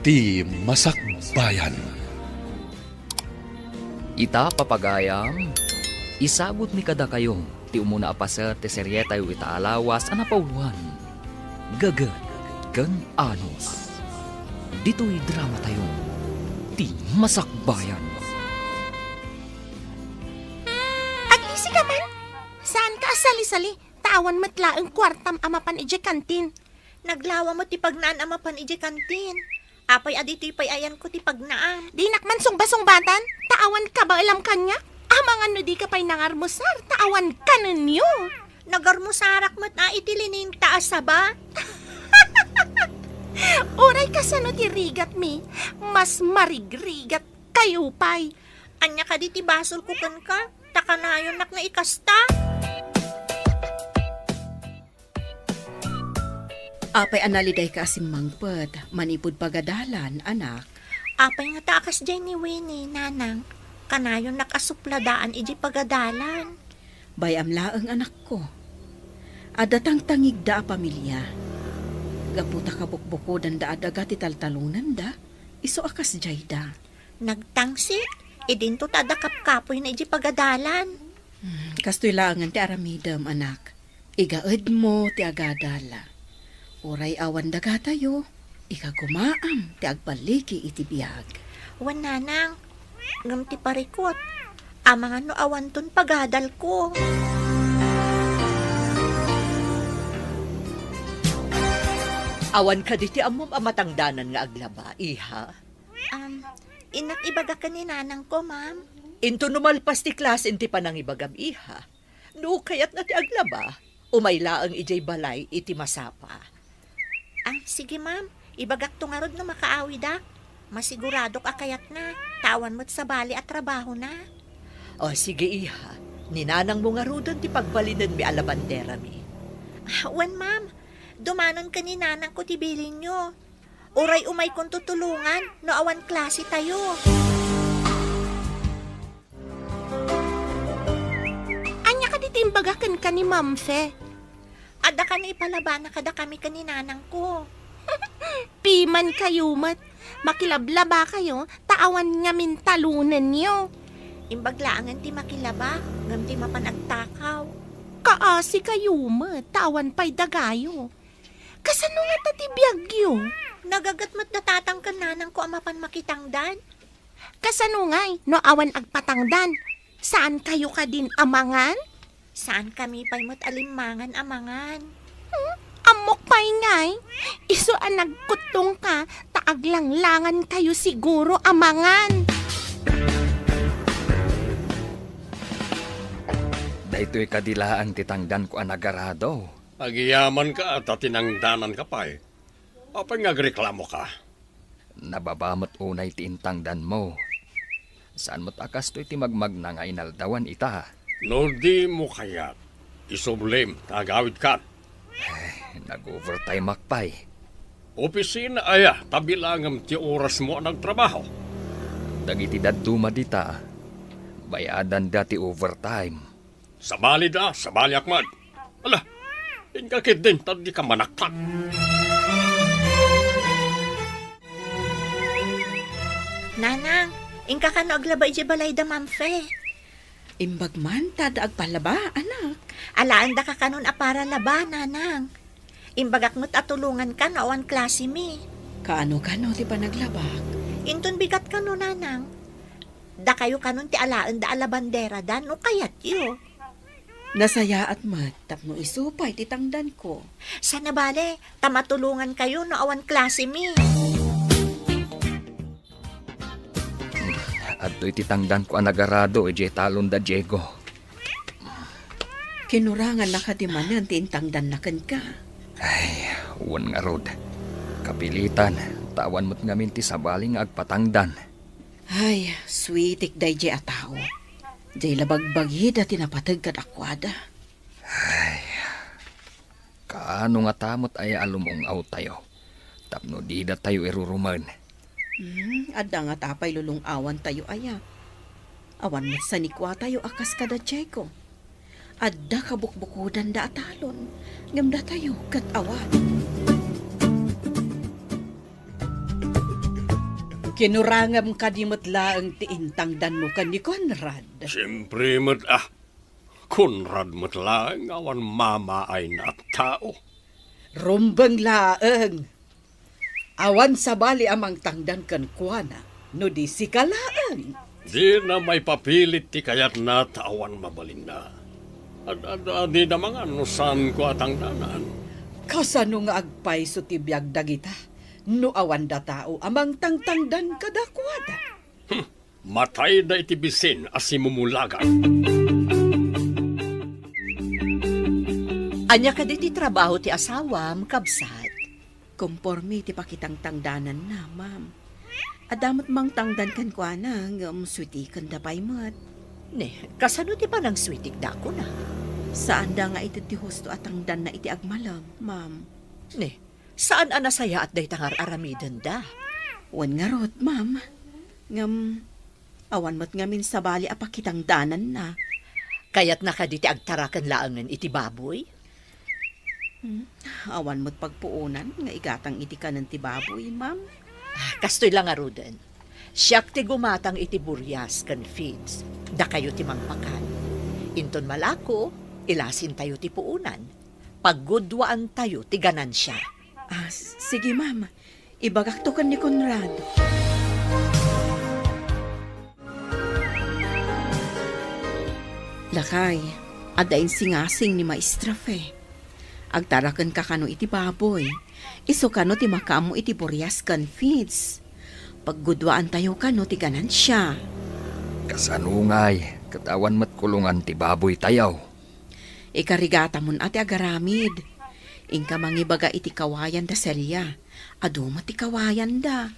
Ti Masakbayan. Ita papagayam, isabot mi kada kayo, ti umuna apaser ti serye tayo itaalawas anapauluan. Gagad, kan anos. Dito'y drama tayo, ti Masakbayan. Aglisi ka man? Saan ka asali-sali? Tawan matlaang kwartam amapan ije kantin. Naglawa mo ti pagnaan amapan ije kantin. Apay adito'y pay ayan ko ti pagnaam. Di nakman sungba-sungbatan? Tawan ka ba alam kanya? Amang ano di ka pa'y nangarmusar? Tawan ka ninyo. Nagarmusarak mat na itilinin taas ba? Uray ka sa no ti rigat mi. Mas marigrigat kayo pa'y. Anya ka di ti basol ko ka? Takanayon nak na ikasta. Apay analiday ka asimmangpet, manipod pagadalan, anak. Apay nga taakas dyan ni Winnie, nanang. Kanayon nakasupladaan iji pagadalan. Bayam laeng anak ko. Adatang tangig da a pamilya. Gaputa kabukbukodan da adaga ti taltalunan da, iso akas jay da. Nagtangsik, idinto tada kapkapoy na iji pagadalan. Kastoy laangan ti aramidam, anak. Igaed mo ti agadala. Uray awan daga tayo, ikagumaam ti agbaliki iti biyag. Wan nanang, ngam ti parikot. Amang ano awan ton pagadal ko. Awan ka di ti amom amatangdanan nga aglaba, iha. Inak ibaga ka ni nanang ko, ma'am. Into numalpas ti klas inti pa nang ibagam, iha. No kayat na ti aglaba, umayla ang ijay balay iti masapa. Sige ma'am, ibagak to nga rod na makaawi dak. Masigurado ka kayat na, tawan mo't sa bali at trabaho na. O sige, iha. Ninanang mo nga rodon ti pagbalinan mi alabandera mi. Wan ma'am, dumanon ka ni nanang ko tibilin nyo. Uray umay kong tutulungan, no awan klase tayo. Anya ka ditimbagakan ka ni Ma'am Fe. Ada ka na ipalaba na kada kami ka ni nanang ko. Piman kayo mat. Makilablaba kayo, taawan nga mintalunan niyo. Imbaglaangan ti makilaba, ngam ti mapanagtakaw. Kaasi kayo mat, tawan pa'y dagayo. Kasano nga tatibiyagyo? Nagagat mo't natatang ka nanang ko amapan makitangdan. Kasano nga'y, no awan agpatangdan. Saan kayo ka din amangan? Saan kami pa'y mo't alimangan amangan? Amok pa'y nga'y. Iso ang nagkutong ka, taaglang-langan kayo siguro amangan. Dahito'y kadilaan titangdan ko anagarado. Agiyaman ka at tinangdanan ka pa eh. Apay nga reklamo ka? Nababamot unay ti intangdan mo. Saan mo't akas to'y ti magmag na nga inaldawan ita? No di mo kaya isublim, tagawid ka. Nag-overtime akpay. Opisina aya, tabilangam ti oras mo nagtrabaho. Dagiti daduma dita, bayadan dati overtime. Sabali da, sabali akmad. Ala, ingkakit din, tadi ka manaktak. Nanang, ingka ka no aglaba iji balay da mamfe. Imbagman, tada agpalaba, anak. Alaan da ka kanon apara laba, nanang. Imbagak mo't atulungan ka no awan klase mi. Kaano-kano ti panaglabak. Inton bigat ka no, nanang. Da kayo kanon ti alaan da alabandera da, no kayat yo. Nasaya at mat, tapno isupay ti tangdan ko. Sana bale, tamatulungan kayo no awan klase mi. At to'y titangdan ko anagarado, ije talon da Diego. Kinurangan na kadimanan ti intangdan na kan ka. Ay, uwan nga rod. Kapilitan, tawan mo't ngamin ti sabaling agpatangdan. Ay, sweetik day jay atao. Jay labagbagi da tinapatag kad akwada. Ay, kaano nga tamot ay alumong tayo. Tapno di da tayo iruruman. Adda nga tapay lulong awan tayo aya. Awan met sanikwa tayo akas kada Diego. Adda kabukbukudan da atalon. Ngamda tayo kat awan. Kinurangam ka di matlaang tiintangdan mo ka ni Conrad. Siyempre mat Conrad matlaang awan mamaay na at tao. Rumbang laang. Awan sa bali amang tangdan kan kuana, no di si kalaang. Di na may papilit ti kayat na tawan mabalin na. Di na mga anusan ko atang danan. Kasano nga agpay so tibiyag dagita, no awan da tao amang tangtangdan kadakwada. Matay da itibisin asimumulagan. Anya ka di ti trabaho ti asawam, kabsat. Komporme ti pakitang tangdanan na, ma'am. Adamot mang tangdan kan kwa na, sweetie kan dapay mat. Ne, kasano ti pa nang switik da ko na? Saan da nga iti ti husto at tangdan na iti agmalam, ma'am? Ne, saan anasaya at day tangar aramidan da? Wan nga rot, ma'am. Awan mat ngamin sa bali apakitang danan na. Kaya't nakaditi agtarakan laangan iti baboy? Awan mo't pagpuunan, nga igatang iti ka ng tibaboy, ma'am. Kastoy lang arudan. Siyak ti gumatang iti buryas kan feeds. Da kayo ti mangpakan. Inton malako, ilasin tayo ti puunan. Paggudwaan tayo ti ganansya. Sige, ma'am. Ibagak to kan ni Conrad. Lakay, adain singasing ni Maestra Fe. Agtarakan ka kano iti baboy. Iso kano ti makamo iti buryas kan feeds. Paggudwaan tayo kano ti ganansya. Kasanungay, katawan mat kulungan ti baboy tayaw. Ikarigata mon ati agaramid. Ingka mangibaga iti kawayan da selya. Aduma ti kawayan da.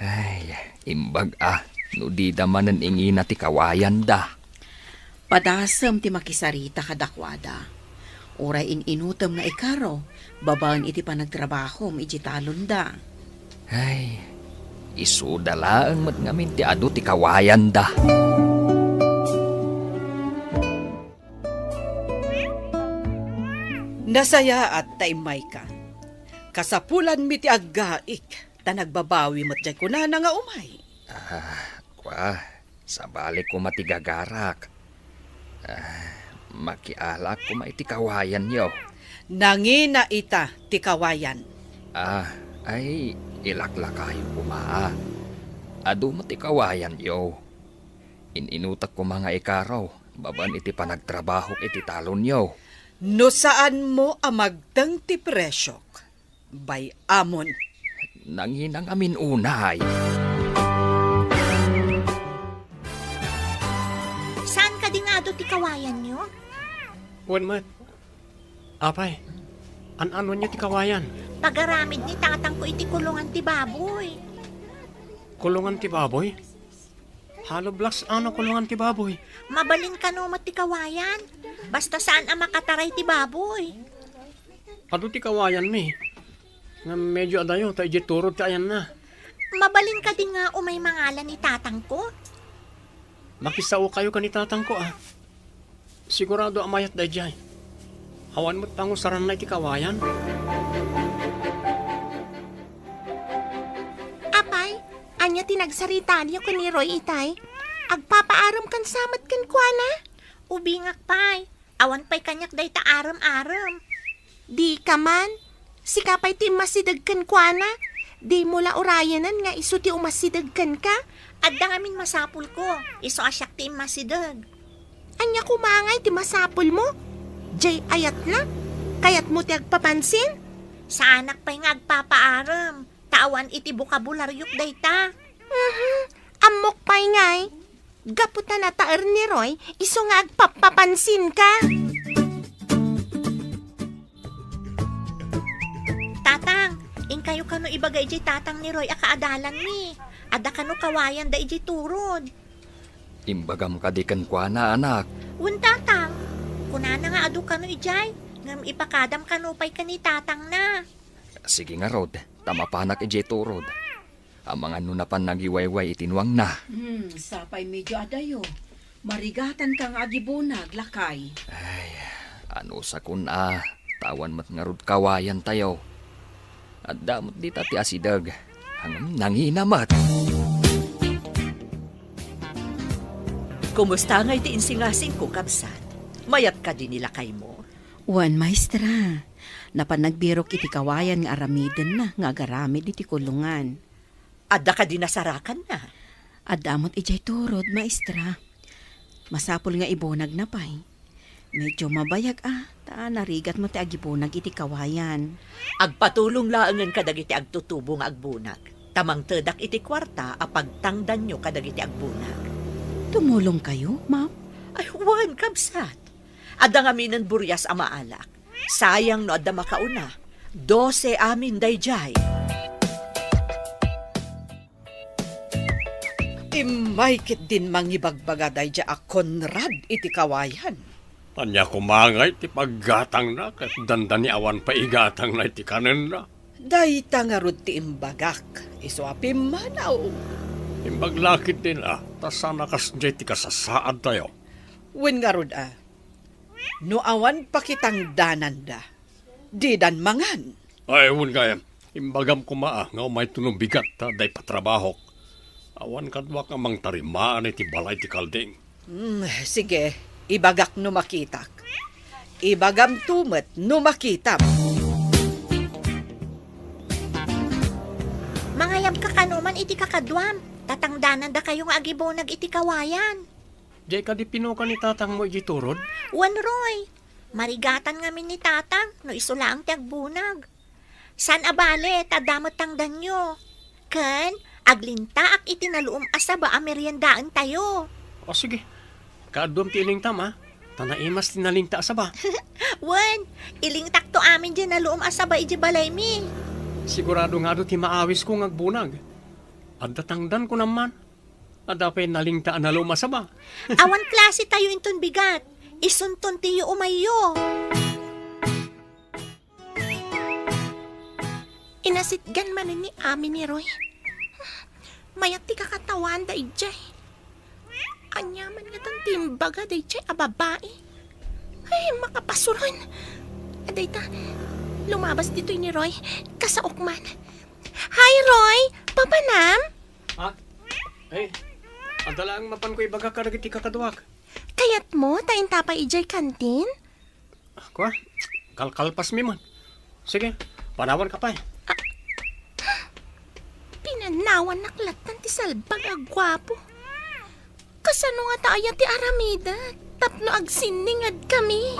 Ay, imbag no di damanan ingina ti kawayan da. Padasem ti makisarita kadakwada. Uray inutom nga ikaro, babaan iti panagtrabaho, iti talon da. Ay, isudalaang mat ngamin ti adu ti kawayan da. Nasaya at taimay ka. Kasapulan mi ti aggaik, ta nagbabawi mat jay kunana nga umay. Sa balik ko matigagarak. Makialak ko maiti kawayan yo. Nangina ita ti kawayan. Ay ilaklakayo kuma. Adu mo ti kawayan yo. Inutak ko mga ikaraw, baban iti panagtrabaho iti talon yo. No saan mo amagdang ti presyok? Bay amon. Nanginang amin unay. Saan ka dingado ti kawayan nyo? Wan mat. Apay, ano niya ti kawayan? Pagaramid ni tatang ko iti kulungan ti baboy. Kulungan ti baboy? Halo blaks ano kulungan ti baboy? Mabalin ka no mat ti kawayan. Basta saan ang makataray ti baboy. Ado ti kawayan mi. Nga medyo adayo, tayo turod ka ayan na. Mabalin ka din nga umay mangalan ni tatang ko. Makisao kayo ka ni tatang ko Sigurado amayat da jay. Awan mo't pangusaran na iti kawayan. Apay, anya tinagsarita niyo ko ni Roy itay. Agpapaaram kan samat kan kuana. Ubingak pay. Awan pay kanyak day ta aram-aram. Di ka man. Si kapay ti masidag kan kuana. Di mula urayanan nga iso ti umasidag kan ka. Adda ngamin masapul ko. Iso asyak ti masidag. Anya kumangay ti masapul mo. Jay ayat na. Kayat mo ti agpapansin. Sa anak pay nga agpapaaram. Tawan iti bukabularyok day ta. Amok pay ngay. Gaputa na taer ni Roy. Iso nga agpapapansin ka. Tatang, kayo kano ibagay iti tatang ni Roy akaadalan mi. Ada kano kawayan da iti turod. Imbagam kadikan kwa na anak. Tatang, kunana nga adu kano ijay. Ngam ipakadam kano pay kani tatang na. Sige nga rod, tamapanak ije turod. Ang mga nunapan nagiwayway itinuang na. Sapay medyo adayo. Marigatan kang agibunag, lakay. Ay, ano sa kun tawan mat nga rod kawayan tayo. At damot di tati asidag, hanggang nanginamat. Kumusta nga iti insingasing ko, kabsat? Mayat ka din nila kay mo. Wan, maestra. Napanagbirok iti kawayan nga aramiden na nga agaramid iti kulungan. Adda ka din nasarakan na. Adamot ijay turod, maestra. Masapol nga ibunag na pay. Medyo mabayag ta narigat mo ti agibunag iti kawayan. Agpatulong laangan kadag iti agtutubo nga agbunag. Tamang tedak iti kwarta apagtangdan nyo kadag iti agbunag. Tumulong kayo, ma'am? Ay, wan, kabsat. Adda nga minan buryas a maalak. Sayang no adda makauna. 12 amin dayjay. Imaykit din mangibagbaga dayjay a Conrad iti kawayan. Anya kumangay ti paggatang na kat dandani awan pa igatang na iti kanen na. Dayta nga rod ti imbagak. Iso api manaw. Imbaglakit din tas sana kasjay ti kasasaad tayo. Wen nga rod no awan pakitang dananda. Di dan mangan. Ay, ewan kaya. Imbagam ko nga may tunong bigat day patrabahok. Awan kadwa ka mang tarimaan iti balay ti kalding. Sige, ibagak no makitak. Ibagam tumet no makitam. Mangayab ka kanuman iti kakadwam. Tatangdanan da kayo nga agibonag iti kawayan. Jay ka di pinuka ni tatang mo iti turod? Wan Roy, marigatan nga min ni tatang no isulaang ti agbunag. San abale, tadamot tangdan nyo. Ken, aglinta ak iti naluom asaba a meriendaan tayo. O sige, kaadwam ti iling tam Tanaimas ti nalinta asaba. Wan, ilingtak to amin dyan naluom asaba iti balay mi. Sigurado nga do ti maawis ko agbunag. At datangdan ko naman. Adapay nalinta na lumasaba. Awan klase tayo inton bigat. Isunton tiyo umayo. Inasitgan man ni Ami ni Roy. Mayat ti kakatawan da ijay. Anyaman nga tang timbaga da ijay a babae. Ay, makapasuron. Aday ta, lumabas dito ni Roy, kasaok man. Hi Roy, papanam? Ay, adalang mapan ko ibaga ka iti kakadwak. Kayat mo, tayin tapay ijay kantin? Kwa, kalkalpas mi man. Sige, panawan ka pa Pinanawan naklatan ti salbag agwapo. Kasano nga taaya ti aramida, tapno agsiningad kami.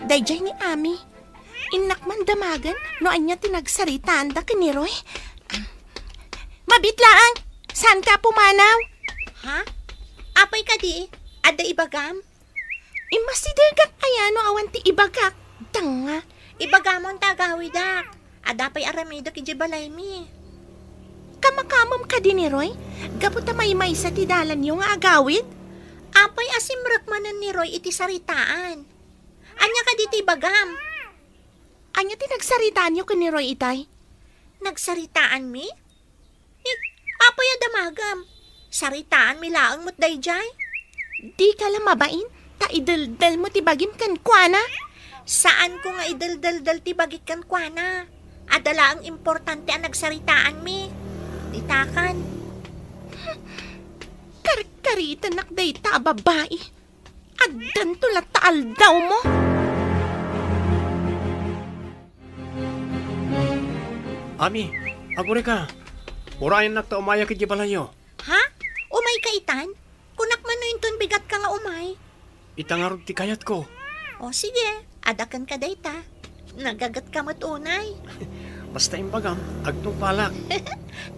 Dayjay ni Ami, inakman damagan no anya tinagsaritaan da kini Roy. Mabitlaang, saan ka pumanaw? Ha? Apay ka di? Ada ibagam? Imasidirgak ayano awan ti ibagak. Tanga, Ibagamon tagawidak. Adapay aramida ki balay mi. kamakamam ka din ni Roy? Gaputa may sa tidalan yung agawid? Apay asimrakmanan ni Roy iti saritaan. Anya ka di ti bagam? Anya tinagsaritaan yung ni Roy itay? Nagsaritaan mi? Apay adamagam. Saritaan mi laang mo't dayjay? Di ka lang mabain? Ta idaldal mo ti bagim kan kuana? Saan ko nga idaldaldal ti bagik kan kuana? Adala ang importante ang nagsaritaan mi. Ditakan. Karkaritan nakday ta babae. Addan tulat taal daw mo. Ami, agure ka. Urayan nakta umaya ki balayo. Ha? Umay ka itan? Kunak man no inton bigat ka nga umay. Itangarog ti kayat ko. O sige, adakan ka dayta. Nagagat ka matunay. Basta imbagam, agtong palak.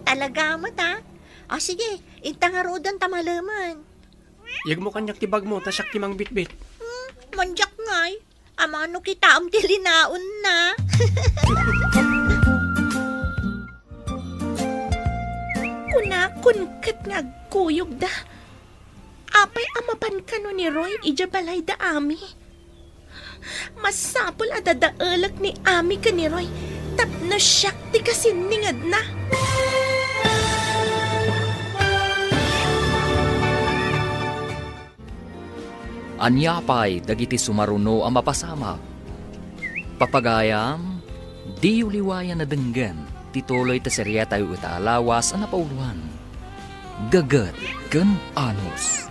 Talaga mo ta. O sige, intangarodan tamalaman. Yag mo kanyak tibag mo, tasyak timang bitbit. Manjak ngay. Amano kita am tilinaon na. Kunakun nga kuyog da. Apay amapan ka no ni Roy, ija balay da Ami. Masapol adadaalak ni Ami ka ni Roy. Tapno siyak ti kasiningad na. Anyapay dagiti sumaruno ang mapasama. Papagayam, di uliwayan na denggan ti iti tuloy ta serya tayo itaalawas ang napauluan. Gagat ken Anos.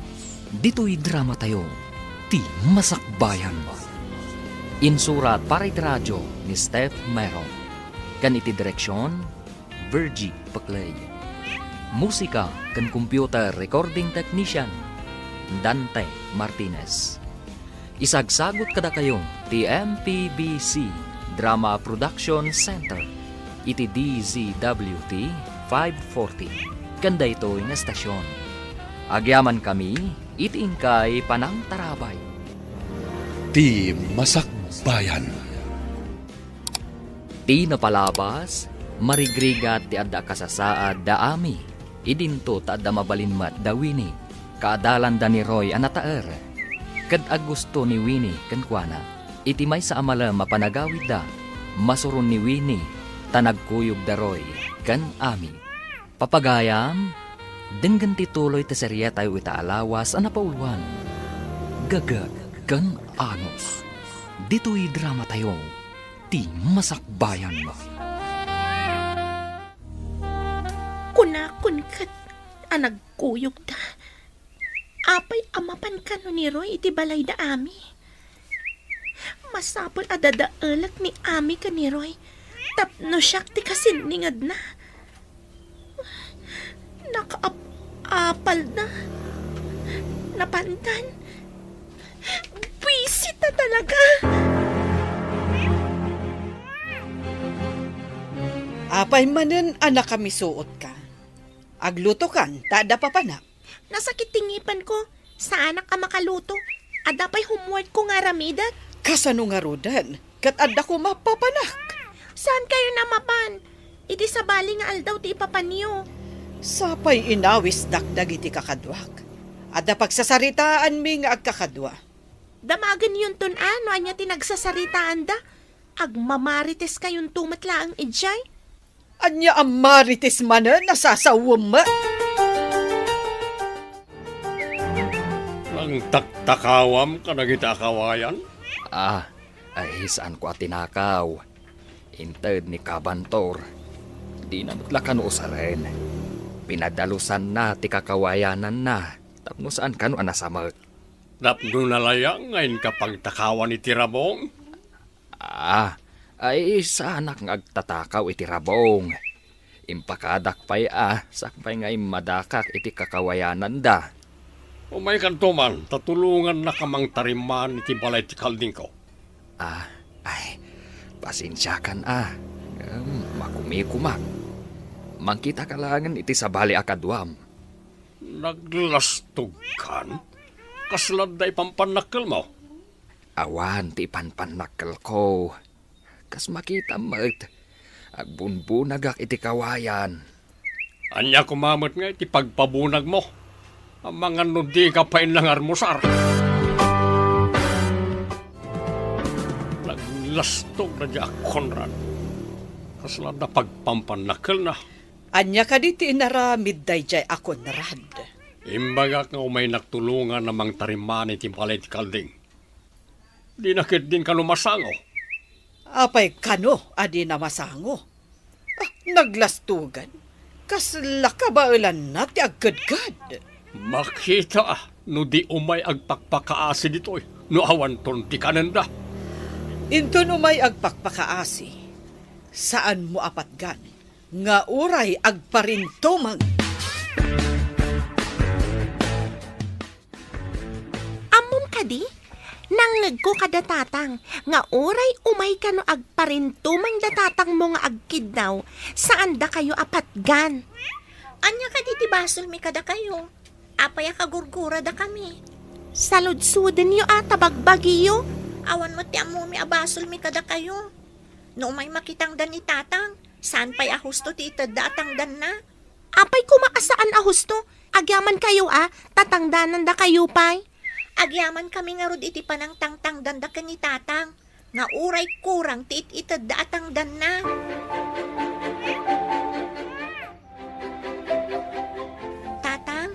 Dito'y drama tayo, ti Masakbayan. Insurat para iti radyo ni Steph Meron. Kan iti direksyon, Virgie Paclay. Musika kan computer recording technician, Dante Martinez. Isagsagot kada kayo ti MPBC Drama Production Center iti DZWT 540 kanda ito'y nga estasyon. Agyaman kami iti ingkay Panang Tarabay. Ti Masakbayan. Ti napalabas, marigrigat ti adda kasasaad da ami, idinto ta adda mabalinmat da Winnie, kaadalan da ni Roy anataer. Kad agusto ni Winnie kankwana, iti may sa amala mapanagawid da, masuron ni Winnie, tanagkuyog da Roy, kan ami. Papagayam, denggan tituloy ta serya tayo itaalawas ang napauluan. Gagat kan Anos. Dito'y drama tayo, ti Masakbayan. Kunakun kat anagkuyog da. Apay amapan ka no ni Roy iti balay da ami. Masapol adadaalat ni ami ka ni Roy. Tapno siyak ti kasiningad na. Nakaapal na. Napandan. Wisit na talaga. Apay manen anak kami suot ka. Agluto kan, tada papanak. Nasakit tingipan ko. Saan ka makaluto? Adapay homework ko nga ramidat. Kasano nga rudan, kat adda ko mapapanak. Saan kayo namapan? Iti sabali nga aldaw ti ipapanyo. Sapay inawis dakdag iti kakadwak. Adda pagsasaritaan mi nga agkakadwa. Damagan yun ton ano, anya tinagsasaritaan da. Agmamarites kayong tumatla ang ijay. Anya ang marites manen nasasawam ma. Ang taktakawam ka nagita kawayan? Ay saan ko atinakaw. Inted ni Kabantor. Di na mutlakan usaren. Pinadalusan na ti kakawayanan na. Tapno saan kano anasamak. Napno nalayang ngayon kapag takawan iti Rabong? Ay sanak nga agtatakaw iti Rabong. Impakadak pa'y sakpay nga'y madakak iti kakawayanan da. Umay kantuman, tatulungan na kamang tariman iti balay ti kalding ko. Pasensya kan makumikumak. Mangkita ka langan iti sabali akadwam. Naglastog kan? Kaslad da ipampanakil mo? Awan ti panpanakkel ko. Kas makita mat. Agbunbunagak iti kawayan. Anya kumamot nga iti pagpabunag mo. Ang mga nudi ka pa lang armusar. Naglastog na diya Conrad. Kaslad na pagpampanakil na. Anya ka diti inaramid dayjay ako narad. Imbagak nga umay nagtulungan namang tariman iti balay ti kalding. Di nakit din ka lumasango. Apay kano adi na masango. Naglastugan. Kasla ka ba ulan na ti agkadkad? Makita no di umay agpakpakaasi dito no awan ton ti kananda. Inton umay agpakpakaasi. Saan mo apatgan? Nga uray agparintomang. Amom kadi? Nangeg ko kada tatang, nga oray umay ka no agparintumang datatang mo nga agkidnaw, saan da kayo apatgan? Anya ka diti basol mi kada kayo. Apaya kagurgura da kami. Saludsuden yo tabagbagi yo. Awan mo ti amo mi abasol mi kada kayo. No may makitang dan ni tatang, saan pa'y ahusto ti itaddatang dan na? Apay kumakasaan ahusto, agyaman kayo tatangdanan da kayo pay. Agyaman kami nga rod iti panang tangtang dan da ni tatang, nga uray kurang ti itaddatang dan na. Tatang,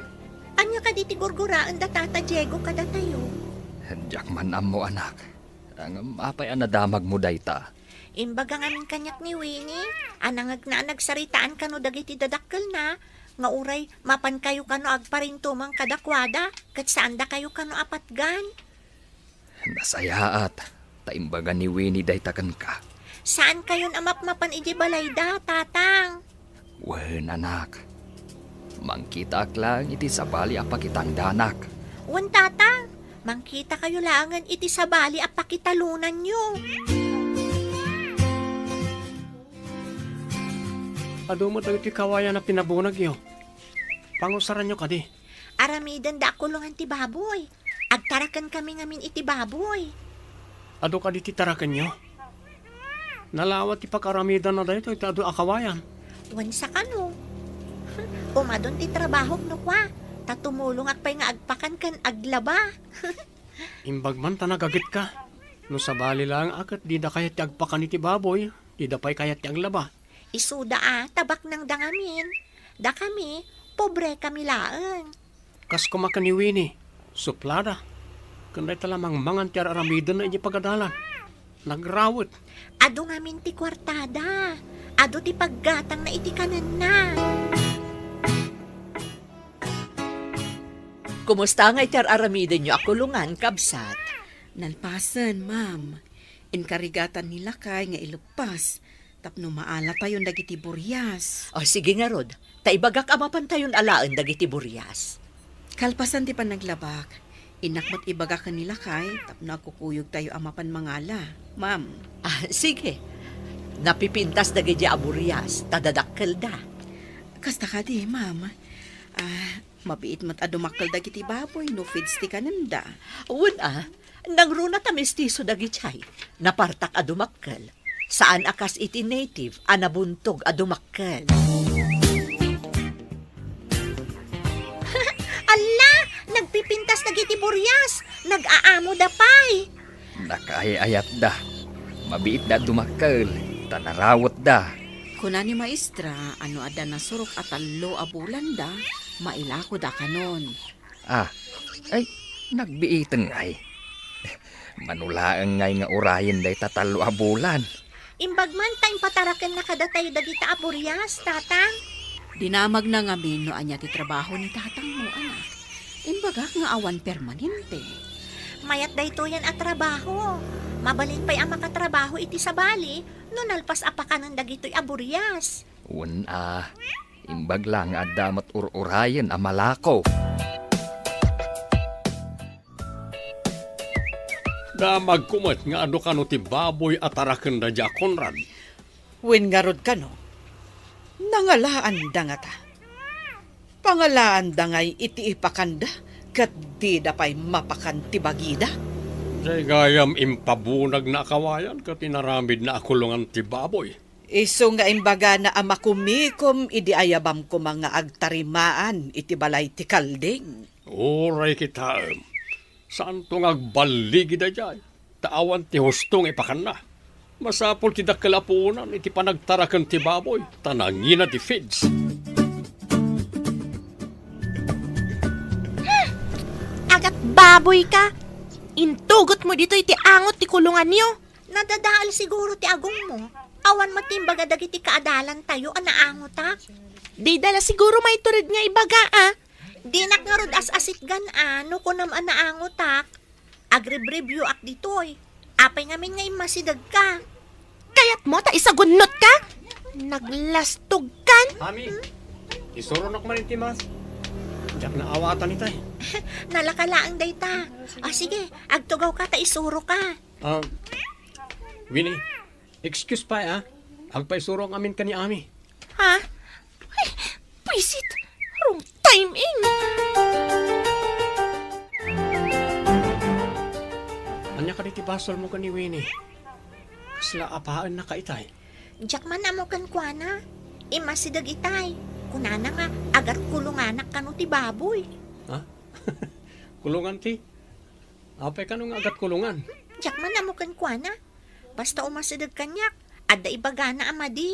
anya ka diti gurguraan da tata Diego kada tayo. Diyak man mo anak. Ang apay anadamag mo dayta. Imbaga ngamin kanyak ni Winnie, anangag na nagsaritaan kano dagiti dadakkel na, nga uray mapan kayo kano agparintumang kadakwada, kat saan da kayo kano apatgan. Nasayaat, taimbaga ni Winnie day takan ka. Saan kayon amap mapan iji balay da, tatang? Wen anak, mangkita ak lang iti sabali apakitang danak. Wan tatang, mangkita kayo langan iti sabali a pakitalunan nyo. Ado mo tayo ti kawayan na pinabunag yo. Pangusaran nyo kadi. Aramidan da kulungan ti baboy. Agtarakan kami ngamin iti baboy. Ado kadi ti tarakan nyo. Nalawat ti pakaramidan na dahito iti ado akawayan. Wan sa kano. Umadon ti trabaho no kwa. Tatumulong akpay nga agpakan kan aglaba. Imbagman tanagagit ka. No sabali lang akat di da kayat ti agpakan iti baboy. Di da pa'y kayat ti aglaba. Isuda tabak ng dangamin. Da kami, pobre kami laeng. Kas kumakan ni Winnie. Suplada. Kanday talamang mangan ti aramidan na iti pagadalan. Nagrawit. Ado ngamin ti kwartada. Ado ti paggatang na iti kanan na. Kumusta nga iti aramiden nyo akulungan, kabsat? Nalpasan, ma'am. Inkarigatan nila kay nga ilupas. Tapno maala tayon dagiti buryas. O sige nga rod, taibagak amapan tayon alaan dagiti buryas. Kalpasan ti panaglabak. Inakmat ibagak nila kay tapno kukuyog tayo amapan mangala. Ma'am. Sige. Napipintas dagiti aburyas, tadadakkel da. Kasta ka di, ma'am. Mabiit mat adumakal dagiti baboy no feeds ti kananda. Una, nangruna ta mestizo dagiti napartak adumakkel. Saan akas iti native anabuntog adumakkel. Ala, nagpipintas na giti buryas. Nag-aamo da pay. Nakaayayat da. Mabiit da dumakkel. Tanarawot da. Kuna ni maestra, ano ada na surok at talo abulan da, mailako da kanon. Ay, nagbiitan ngay. Manulaang ngay nga urayan day tatalo abulan. Imbagman tayong patarakan na kada tayo dagita aburyas, tatang. Dinamag na ngamin no anya ti trabaho ni tatang mo, anak. Imbagak nga awan permanente. Mayat dayto yan at trabaho. Mabalin pa'y ang makatrabaho iti sabali, no nalpas apakanan dagito'y aburyas. Imbag lang at damat urayan amalako. Damag kumat nga ado kano ti baboy at arakan da dya Conrad. Wen nga rod ka no? Nangalaan da nga ta. Pangalaan da ngay iti ipakanda, kat di da pa'y mapakan ti bagida. Jay gayam impabunag na kawayan kat inaramid na akulungan ti baboy. Iso nga imbaga na amakumikom idi ayabam ko mga agtarimaan iti balay ti kalding. Oray kita. Saan tong agbaligi da dyan? Taawan ti hustong ipakan na. Masapol ti dakalapunan iti panagtarakan ti baboy. Tanangina ti feeds. Agat baboy ka. Intugot mo dito iti angot ti kulungan niyo. Nadadaal siguro ti agong mo. Awan matimbaga dagiti kaadalan tayo anaangot ta. Di dala siguro may turid nga ibaga Dinak nga rod as-asit gan no kunam anaangot tak. Agrebreview ak ditoy. Apay ngamin nga imasidag ka. Kayat mo ta isagunot ka? Naglastog kan? Mami, isuronok man iti mas. Diyak na awatan ni tay. Nalakalaang dayta. Sige, agtugaw ka ta isuro ka. Winnie, excuse pa Agpaisurong amin ka ni Ami. Ha? Ay, pisit. Wrong timing. Anya ka diti basol mo ka ni Winnie. Kasla apaan na ka itay. Diyak man amo kan kuana. Imasidag itay. Kunana nga, agar kulunganak kanu ti baboy. Ha? Kulungan ti? Apay ka nung agat kulungan? Diyak man amo kan kuana. Basta umasidag kanyak, adda ibagana amadi.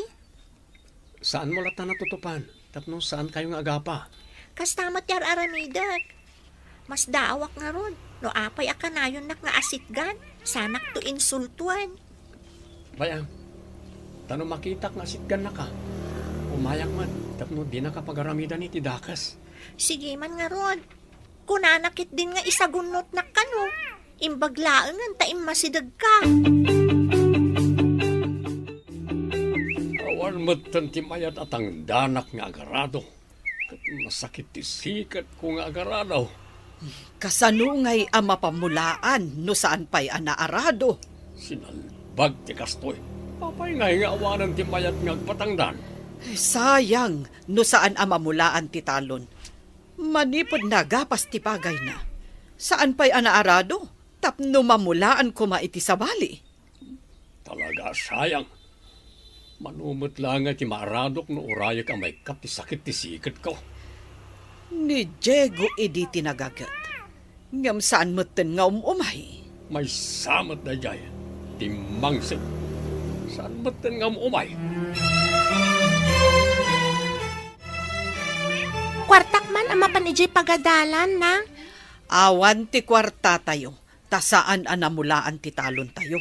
Saan mo lata natutupan? Tapno saan kayong agapa? Kastamat yar aramidag. Mas daawak nga ron. No apay akanayon nak nga asitgan. Sanak to insultuan. Bayang, Tanong makita nga sitgan na ka. Umayak man, tapno di na kapagaramidan iti dakas. Sige man nga rod. Kunanakit din nga isagunot na kano. Imbaglaan nga taim masidag ka. Awan matan ti mayat at ang danak nga agarado. Kat masakit ti sikat ko nga agarado. Kasanungay ang mapamulaan no saan pa'y anaarado. Sinalbag ti kastoy. Papay nga awanan ti mayat nga agpatangdan. Sayang no saan ang mamulaan ti talon. Manipod na gapas ti pagay na. Saan pa'y anaarado? Tapno mamulaan ko maiti sa bali. Talaga sayang. Manumot lang nga ti maaradok no uraya ka may kap ti sakit ti sikat ko. Ni Diego idi tinagagat. Ngam saan moten nga umay. May samot na jay. Timangsin. Saan matan nga umay? Kwartak man ang mapanijay pagadalan na. Awan ti kwarta tayo. Tasaan anamulaan ti talon tayo.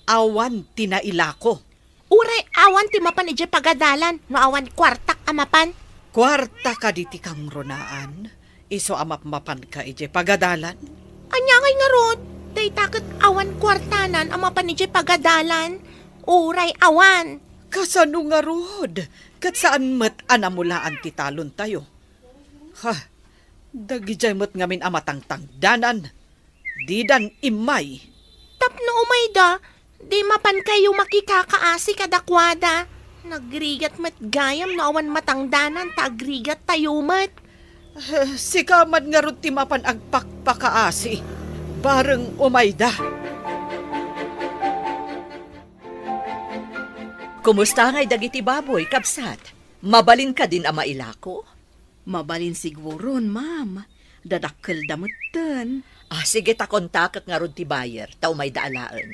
Awan tinailako. Uray, awan ti mapanijay pagadalan, no awan kwartak amapan. Kwarta ka diti kang ronaan. Iso amapmapan ka ije pagadalan. Anya kay nga rod, day takot awan kwartanan ang mapanijay pagadalan. Uray, awan. Kasano nga rod? Kat saan mat anamulaan ti talon tayo? Ha, dagijay mat ngamin amatangtangdanan. Didan imay. Tapno umay da, di mapan kayo makikakaasi kadakwada. Nagrigat mat gayam na awan matangdanan, tagrigat tayo mat. Sikaman nga rod ti mapan agpakpakaasi. Bareng umayda. Kumusta nga'y dagiti baboy, kabsat? Mabalin ka din ama ilako? Mabalin siguron, ma'am. Dadakkel damutan. Sige takontakak nga ron ti bayer, tao may daalaan.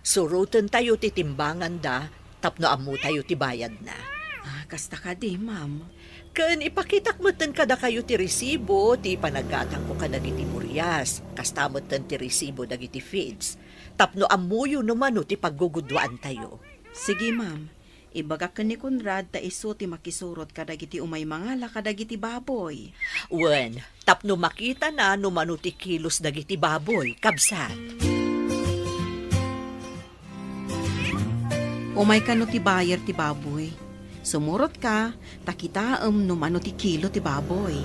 Surutan tayo ti timbangan da, tapno amu tayo ti bayad na. Kasta ka di, ma'am. Kan ipakitak moten kada kayo ti resibo, ti panagatang ko ka dagiti buryas, kasta moten ti resibo dagiti feeds. Tapno amuyo numano ti paggugudwaan tayo. Sige, ma'am. Ibagak ka ni Conrad ta iso ti makisurot kadagiti umay mangala kadagiti baboy. Wen, tapno makita na numano ti kilos dagiti baboy, kabsat. Umay ka no ti bayer ti baboy. Sumurot ka, takitaam numano ti kilo ti baboy.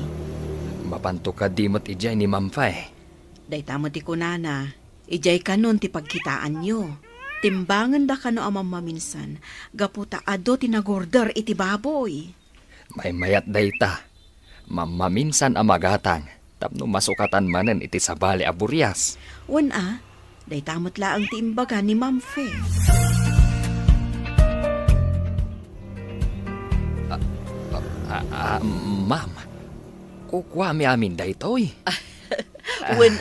Mapanto ka dimot ijay ni Mamfay. Daytamo ti kunana, ijay ka nun ti pagkitaan nyo. Timbangan da kano amang maminsan, gaputa ado tinagorder iti baboy. May mayat dayta. Mamaminsan amagatang, tapno masukatan manen iti sabali a buryas. Wan daytamot laang ti imbaga ni Ma'am Fe. Ma'am, kukwa mi amin daytoy. Wen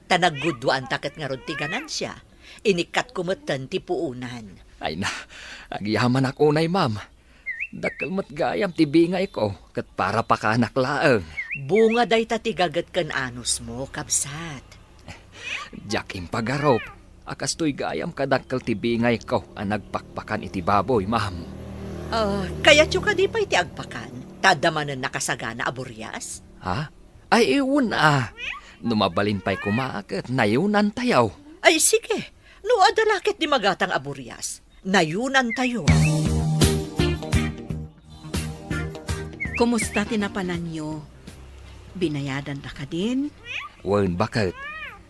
tanagudwaan taket nga ron ti ganansya. Inikat kumatan ti puunan. Ay na, agyaman ako nay, ma'am. Dakal mat gayam ti bingay ko, kat para pa kanak laeng. Bunga day tatigagat kan anus mo, kabsat. Jakim pagarop, akas to'y gayam kadakal ti bingay ko, ang nagpakpakan iti baboy, ma'am. Kaya tyo ka di pa iti agpakan, tadamanan nakasagana aburyas? Ha? Ay iwan Numabalin pa'y kumaakat, nayunan tayaw. Ay sige, no adalakit di magatang aburyas, nayunan tayo. Kumusta tinapanan nyo? Binayadan na ka din? Wen bakit?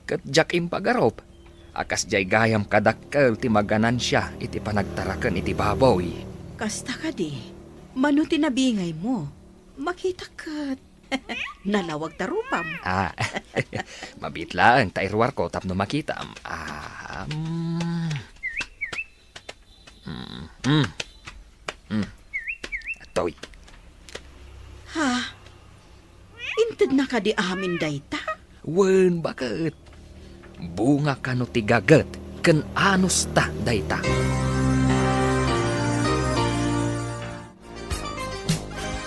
Kat jakim pagarop. Akas jay gayam kadakkel ti maganan siya iti panagtaraken iti baboy. Kasta ka di. Mano tinabingay mo? Makita ka. Nalawag tarupam. Mabitlaan ta irwar ko tapno makita. Atoy. Ha? Inted na ka di amin dayta? Wen bakit? Bunga kano ti gaget ken anus ta dayta.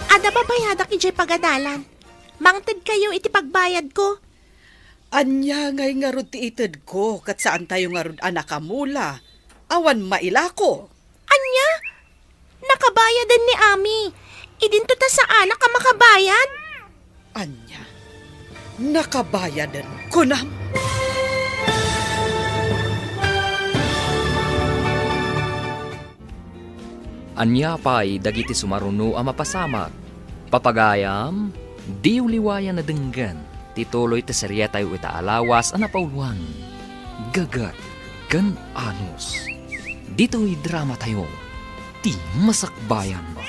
Ada babayadak ijay pagadalan. Mangted kayo iti pagbayad ko. Anya ngay nga rod ti ited ko, kat saan tayo nga rod anakamula. Awan maila ko. Anya? nakabayadan ni Ami. Idinto ta sa anak ka makabayad. Anya, nakabayadan ko na. Anya pa'y dagiti sumaruno a mapasamak. Papagayam, di uliwayan na denggan. Tituloy ti seryetay itaalawas a napauluan. Gagat kan anos. Dito'y drama tayo. Ti masakbayan mo.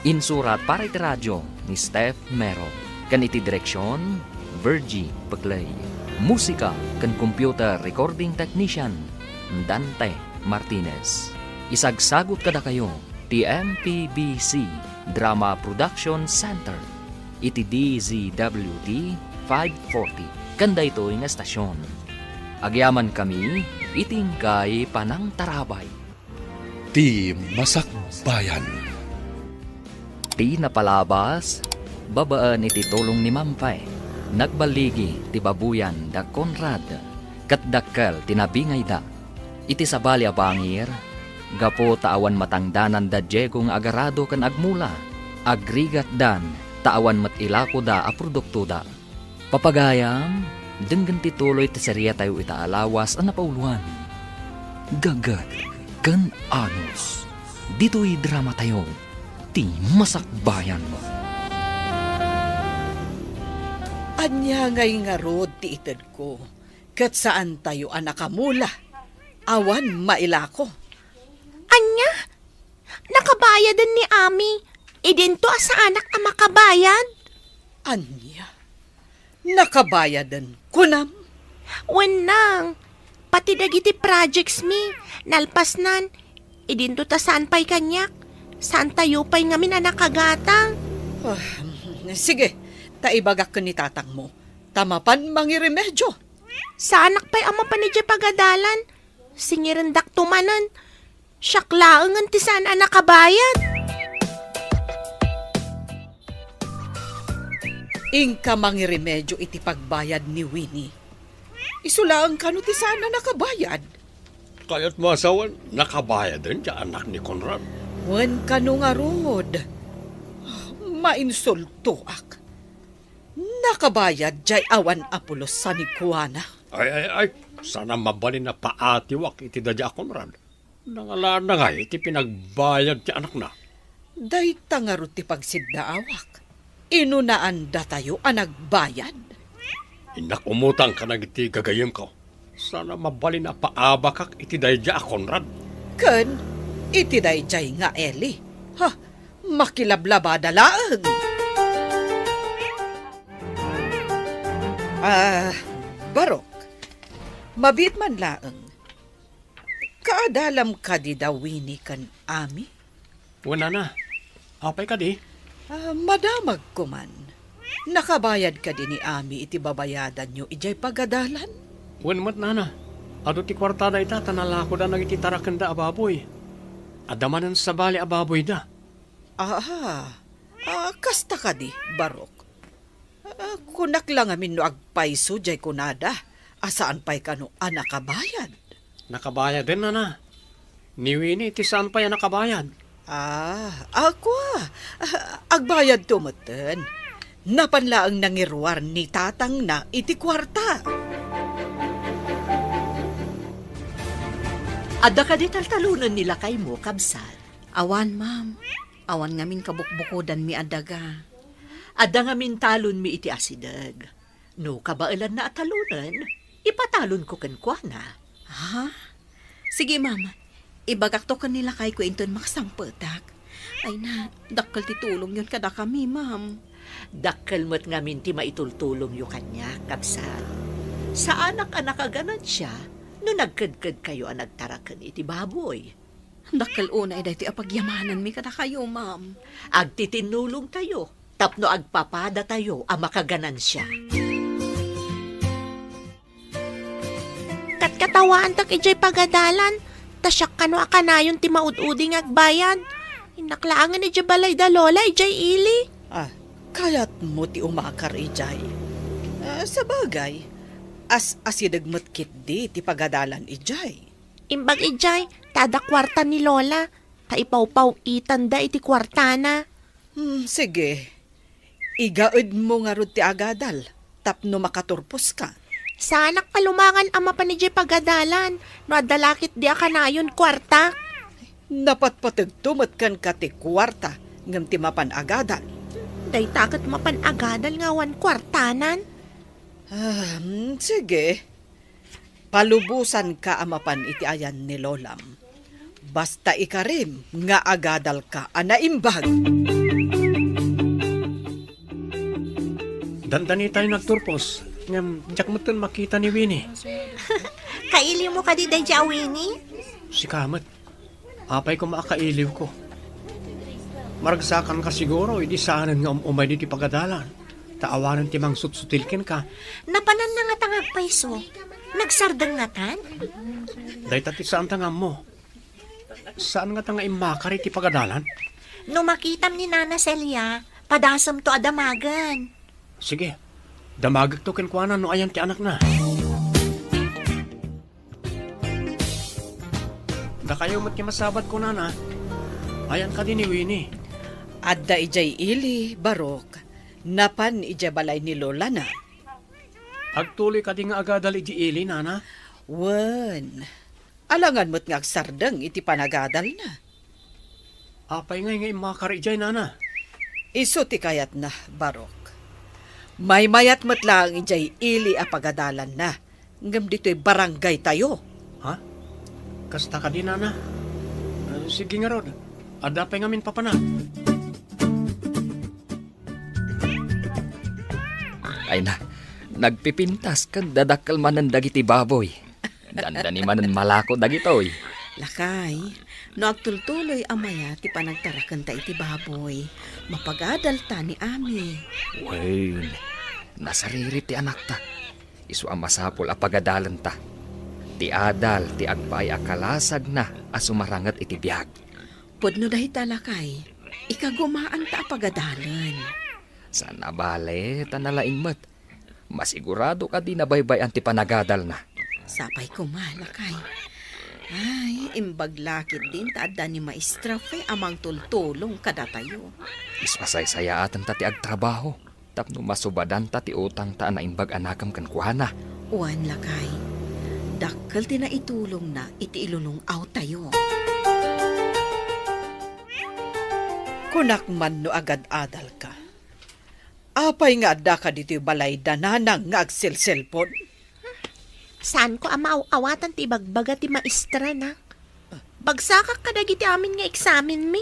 Insurat para iti radyo ni Steph Mero. Kan iti direksyon, Virgie Paglay. Musika kan computer recording technician, Dante Martinez. Isagsagot kada kayo, ti MPBC Drama Production Center. Iti DZWD 540. Kanda ito nga estasyon. Agyaman kami, itingkay panang tarabay. Ti Masakbayan. Ti napalabas, babaan iti tulong ni Mampay. Nagbaligi ti babuyan da Conrad. Katdakkel tinabingay da. Iti sabali a bangir, gapo taawan matangdanan da Diego nga agarado kan agmula. Agrigat dan, taawan matilako da a produkto da. Papagayam, denggan tituloy ti serya tayo itaalawas ang napauluan. Gagat kan anos. Dito'y drama tayo. Ti masakbayan mo. Anya ngay nga rod ti ited ko. Kat saan tayo anakamula. Awan mailako. Anya, nakabayadan ni Ami. Idinto sa anak na makabayad. Anya, nakabayadan ko na. Wenang, pati dagiti projects mi, nalpasnan. Idinto ta saan pa'y kanyak. Saan tayo pa'y ngamin na nakagatang. Sige, taibagak ko ni tatang mo. Tamapan mangiremedyo. Sa anak pa'y ama pa ni Jay pagadalan. Singirendak tumanan. Syaklaangan ti saan ang nakabayad. Ingka mangiremedyo iti pagbayad ni Winnie. Isulaan ka no ti sana nakabayad. Kaya't masawan, nakabayad din siya anak ni Conrad. Wen ka no nga rod. Mainsulto ak. Nakabayad jay awan apulos sa ni Kuana. Ay, sana mabalin na paatiwak iti dadya Conrad. Nangala na nga iti pinagbayad ti anak na. Day tangarot ti pagsiddaawak. Inunaan da tayo ang nagbayad. Inak umutang ka na iti gagayim ko. Sana mabalin na paabakak iti dadya Conrad. Ken, iti day jay nga Eli. Ha, makilablabada laang. Barok, mabit man laang. Kaadalam ka di daw Winnie kan Ami? Wala na. Apay ka di. Madamag ko man. Nakabayad ka din ni Ami iti babayadan nyo ijay pagadalan? Wenmat na na. Ado ti kwartada ita tanalako da nagiti tarakan da ababoy. Adamanan sa bali ababoy da. Kasta ka di, Barok. Kunak lang amin no agpaiso jay kunada. Asaan pa'y kano nakabayad? Nakabayad din na na. Ni Winnie, ti saan pa yan nakabayad? Ako agbayad tumuten. Napanlaang nangirwar ni tatang na iti kwarta. Adda ka di taltalunan nila kay mo, kabsat. Awan, ma'am. Awan ngamin kabukbukodan mi adaga. Adda nga mintalon mi iti asidag. No kabailan na atalunan, ipatalon ko kenkwana. Ha? Sige, ma'am. Ibagak to kanila kay kwenton makasangpetak. Ay na, dakkel ti tulong yun kada kami, ma'am. Dakkel mo't nga minti maitultulong yu kanya, kabsat. Sa anak-anak aganan siya, no nagkadkad kayo ang nagtarakan iti baboy. Dakkel una ay ti apagyamanan mi kada kayo, ma'am. Agtitinulong tayo, tapno agpapada tayo ang makaganan siya. Katkatawaan tak ijay pagadalan. Tasyak kano akanayon ti maud-uding agbayad. Inaklaangan ni Jay balay da lola ijay ili. Kayat mo ti umakar ijay. Sa bagay, asidagmat kit di ti pagadalan ijay. Imbag ijay, tada kwarta ni lola. Taipaw-paw itanda iti kwartana. Sige. Igaod mo nga rod ti agadal. Tapno makaturpos ka. Sanak palumangan ama pa ni Jay pagadalan. No adalakit di akanayon kwarta. Napatpatagtumat kan ka ti kwarta ngam ti mapan agadal. Day takot mapanagadal nga wan kwartanan. Sige. Palubusan ka amapan iti ayan ni Lolam. Basta ikarim nga agadal ka anaimbag. Dandani tayo nagturpos. Ngam, jak mo tun makita ni Winnie. Kaili mo ka di day Winnie? Si Kamat. Apay ko makakailiw ko. Maragsakan ka siguro, hindi saanan nga umay di pagadalan. Taawanan ti mang sutsutilkin ka. Napanan na nga tangag paiso. Nagsardang nga tan? Dahil tati saan tanga mo? Saan nga tanga imakari ti pagadalan? No makitam ni Nana Celia, padasam to adamagan. Sige, damagag to kenkwana no ayan ti anak na. Da kayo mat masabat ko nana. Ayan ka din ni Winnie. Adda ijay ili, barok. Napan ijay balay ni Lola na. Agtuloy ka din nga agadal iti ili, nana. Wen. Alangan mo't nga agsardeng iti panagadal na. Apay nga imakari ijay, nana. Iso ti kayat na, barok. May mayat mo't lang ijay ili a pagadalan na. Ngam dito'y barangay tayo. Ha? Kasta ka din, nana. Sige nga rod. Adapay ngamin papana. Ay na, nagpipintas kag dadakkel manen dagiti baboy. Dandani manen malako dagitoy. Lakay, no agtultuloy amaya ti panagtarakan ta iti baboy. Mapagadal ta ni Ami. Wen, nasariri ti anak ta. Isu ang masapol a pagadalan ta. Ti adal, ti agbay akalasag na asumarangat iti biyag. Pudno dahi talakay, ikagumaan ta pagadalan. Sana bale, tanalaing mat. Masigurado ka di nabaybay ang ti panagadal na. Sapay ko malakay. Ay, imbaglakit din taadda ni Maestra Fe amang tultulong kada tayo. Ispasay-saya atan ta ti agtrabaho. Tapno masubadan ta ti utang ta na imbag anakam kan kuhana. Uwan lakay, dakkel ti na itulong na iti ilulungaw tayo. Kunak man no agad adal ka. Apay nga adda ka dito'y balay dananang nga agsil-selpon. Saan ko amaaw-awatan ti bagbaga ti maestra na? Bagsakak ka dagiti amin nga eksamen mi.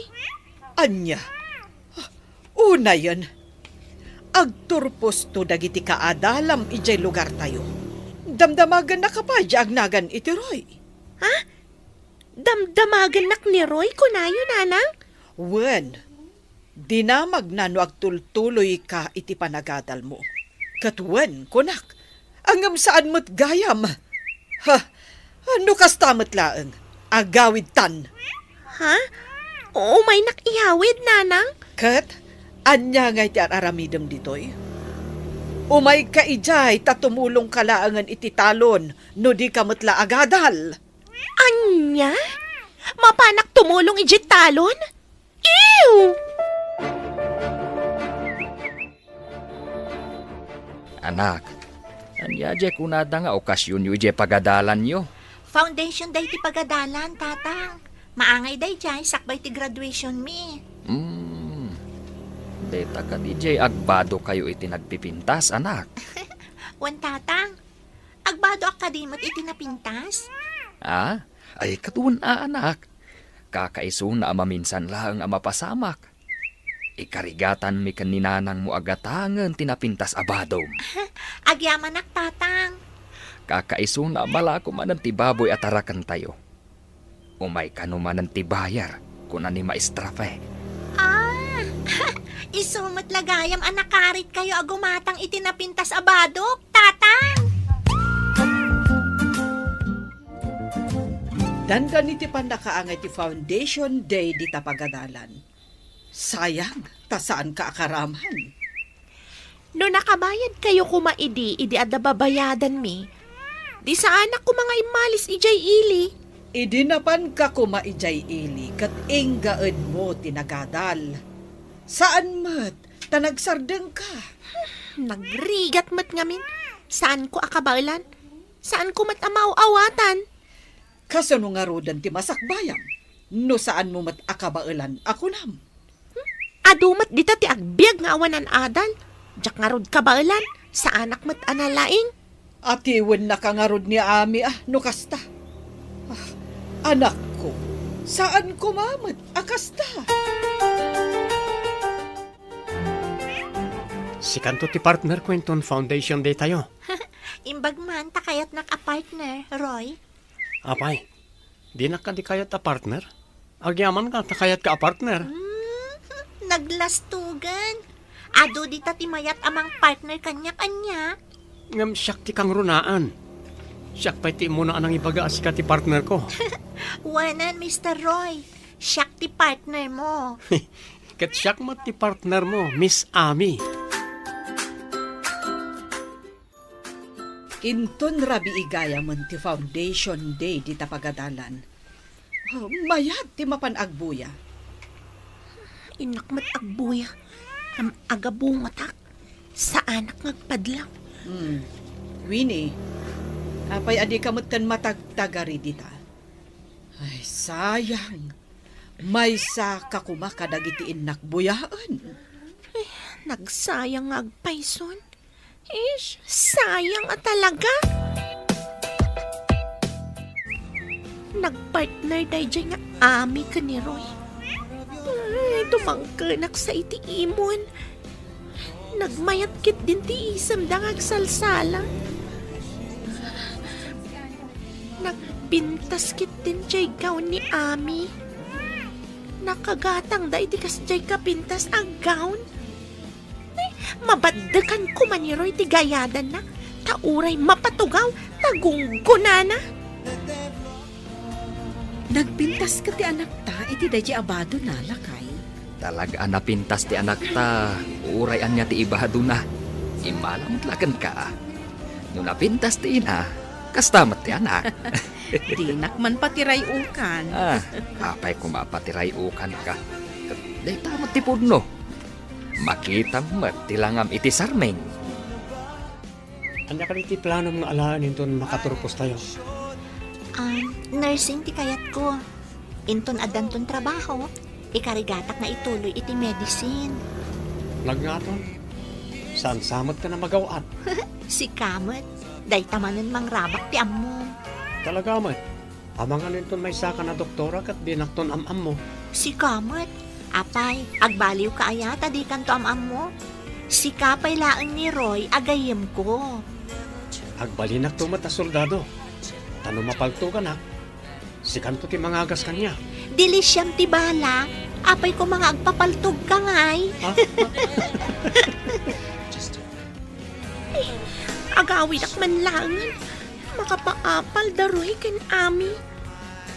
Anya, una yan, agturpos to dagiti kaadalam ijay lugar tayo. Damdamagan na kapadya agnagan iti Roy. Ha? Damdamagan nak ni Roy kunayo, nanang? Wen, dinamag na no agtultuloy ka iti panagadal mo. Katwen, kunak, angam saan mo't gayam. Ha, ano kastamot laeng, agawid tan. Ha? Oo, may nakihawid, nanang? Kat, anya nga iti aramidem ditoy. Umay ka ijay, tatumulong kalaangan iti talon, no di kamutla agadal. Anya? Mapanak tumulong ijit talon? Ew! Anak, anya je kunada nga okasyon yu je pagadalan yo. Foundation day ti pagadalan, tatang. Maangay day jay, sakbay ti graduation mi. Deta ka di je agbado kayo iti nagpipintas, anak. Wan tatang, agbado akademot iti napintas. Ah, ay katuon anak. Kakaiso na maminsan lang ang mapasamak. Ikarigatan mi kaninanang mo agatangan tinapintas abadom. Agyaman ak tatang. Kakaiso na malako man ang tibaboy at arakan tayo. Umay kanuman ang tibayar kung ni Maestra Fe. Ah, isumot lagayam anakarit kayo agumatang itinapintas abadok, tatang. Dandan iti pandakaangay ti Foundation Day di tapagadalan. Sayang, tasaan ka akaraman. No nakabayad kayo kumaidi, idi adda babayadan mi. Di sa anak ko mga imalis ijay ili. Idinapan ka kumaijay ili kat inggaan mo tinagadal. Saan mat? Tanagsardeng ka. Nagrigat mat ngamin. Saan ko akabalan? Saan ko mat amaw-awatan? Kasano nga rodan ti masakbayam? No saan mo mat akabailan ako nam? Adumat dita ti agbyag nga awanan adal. Jak nga rod kabalan. Sa anak mat analaing. Atiwan na kangarod ni Ami no kasta. Anak ko, saan ko mamat akasta? Si kanto ti partner ko inton foundation day tayo. Imbag man, takayat naka-partner, Roy. Apay, di na ka di kayat a partner? Agyaman ka, takayat ka a partner. Naglastugan. Ado di timayat amang partner kanya-kanya. Ngam siyak ti kang runaan. Siyak pa'y ti muna anang ibaga si ka ti partner ko. Wanan, Mr. Roy. Siyak ti partner mo. Kat siyak mo ti partner mo, Miss Ami. Inton rabi igaya man ti foundation day di tapagadalan. Mayat ti mapanagbuya. Inak mat agbuya. Am agabungatak. Sa anak ngagpadlang. Winnie, apay adi kamutan matagtagari dita. Ay, sayang. May sa kakumakadagitiin nakbuyaan. Nagsayang agpayson. Ish, sayang talaga. Nagpartner day dyan nga Ami ka ni Roy. Ay, tumangkanak sa iti imon. Nagmayat kit din ti isam dang agsalsala. Nagbintas kit din jay gown ni Ami. Nakagatang da iti kas jay kapintas ang gown. Ay, mabaddakan ko man ni Roy ti gayadan na. Tauray mapatugaw, tagunggunana. Nagpintas ka ti anak ta, iti dahi abado na lakay. Talaga napintas ti anak ta. Urayan niya ti ibahado na. Imalamutlakan ka. No napintas ti ina, kastamat ti anak. Dinak man patiray ukan. Apay kumapatiray ukan ka. Day tamat ti pudno. Makita mo ti langam iti sarmeng. Anya ka iti plano mga alaan inton makaturpos tayo. Nursing ti kayat ko. Inton adanton trabaho. Ikarigatak na ituloy iti medicine. Nagngaton, saan samot ka na magawaan? Si Kamat, day tamanan mang rabak ti ammo. Talaga man, amangan inton may saka na doktora kat dinakton am-am mo. Si Kamat, apay, agbaliw ka ayata di kanto am mo. Si Kapay laan ni Roy, agayem ko. Agbalinak tumat na soldado. Tano mapalto ka na. Si kanto ti mangagas kanya. Dili siyam ti bala, apay ko mga agpapaltog ka ngay. Agawid ak manlangan. Makapaapal daroy ken Ami.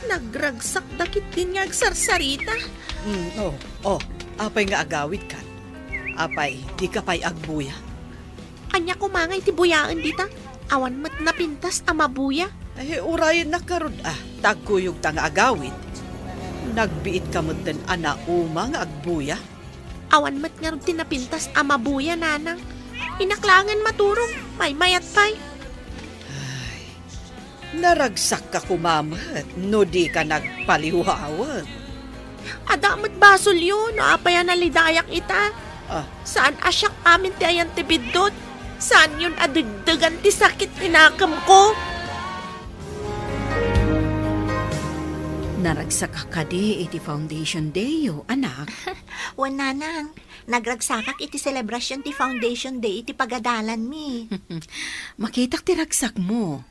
Nagragsak dakit din nga agsarsarita. Apay nga agawid ka. Apay, di ka pa'y agbuya. Anya kumangay ti buyaan dita. Awan mat napintas amabuya. Ay, urayan na karod tagkuyog tang agawid. Nagbiit ka mo din umang agbuya. Awan mat nga rin tinapintas amabuya nanang. Inaklangan maturong, may mayat pay. Ay, naragsak ka kumamat, no di ka nagpaliwawag. Adamat basol yun, naapayan na lidayak ita. Saan asyak amin ti ayan ti bidot? Saan yun adagdagan ti sakit inakam ko? Naragsak ka di iti foundation day yo, anak. Wananang, nagragsakak iti celebration ti foundation day iti pagadalan mi. Makitak ti ragsak mo.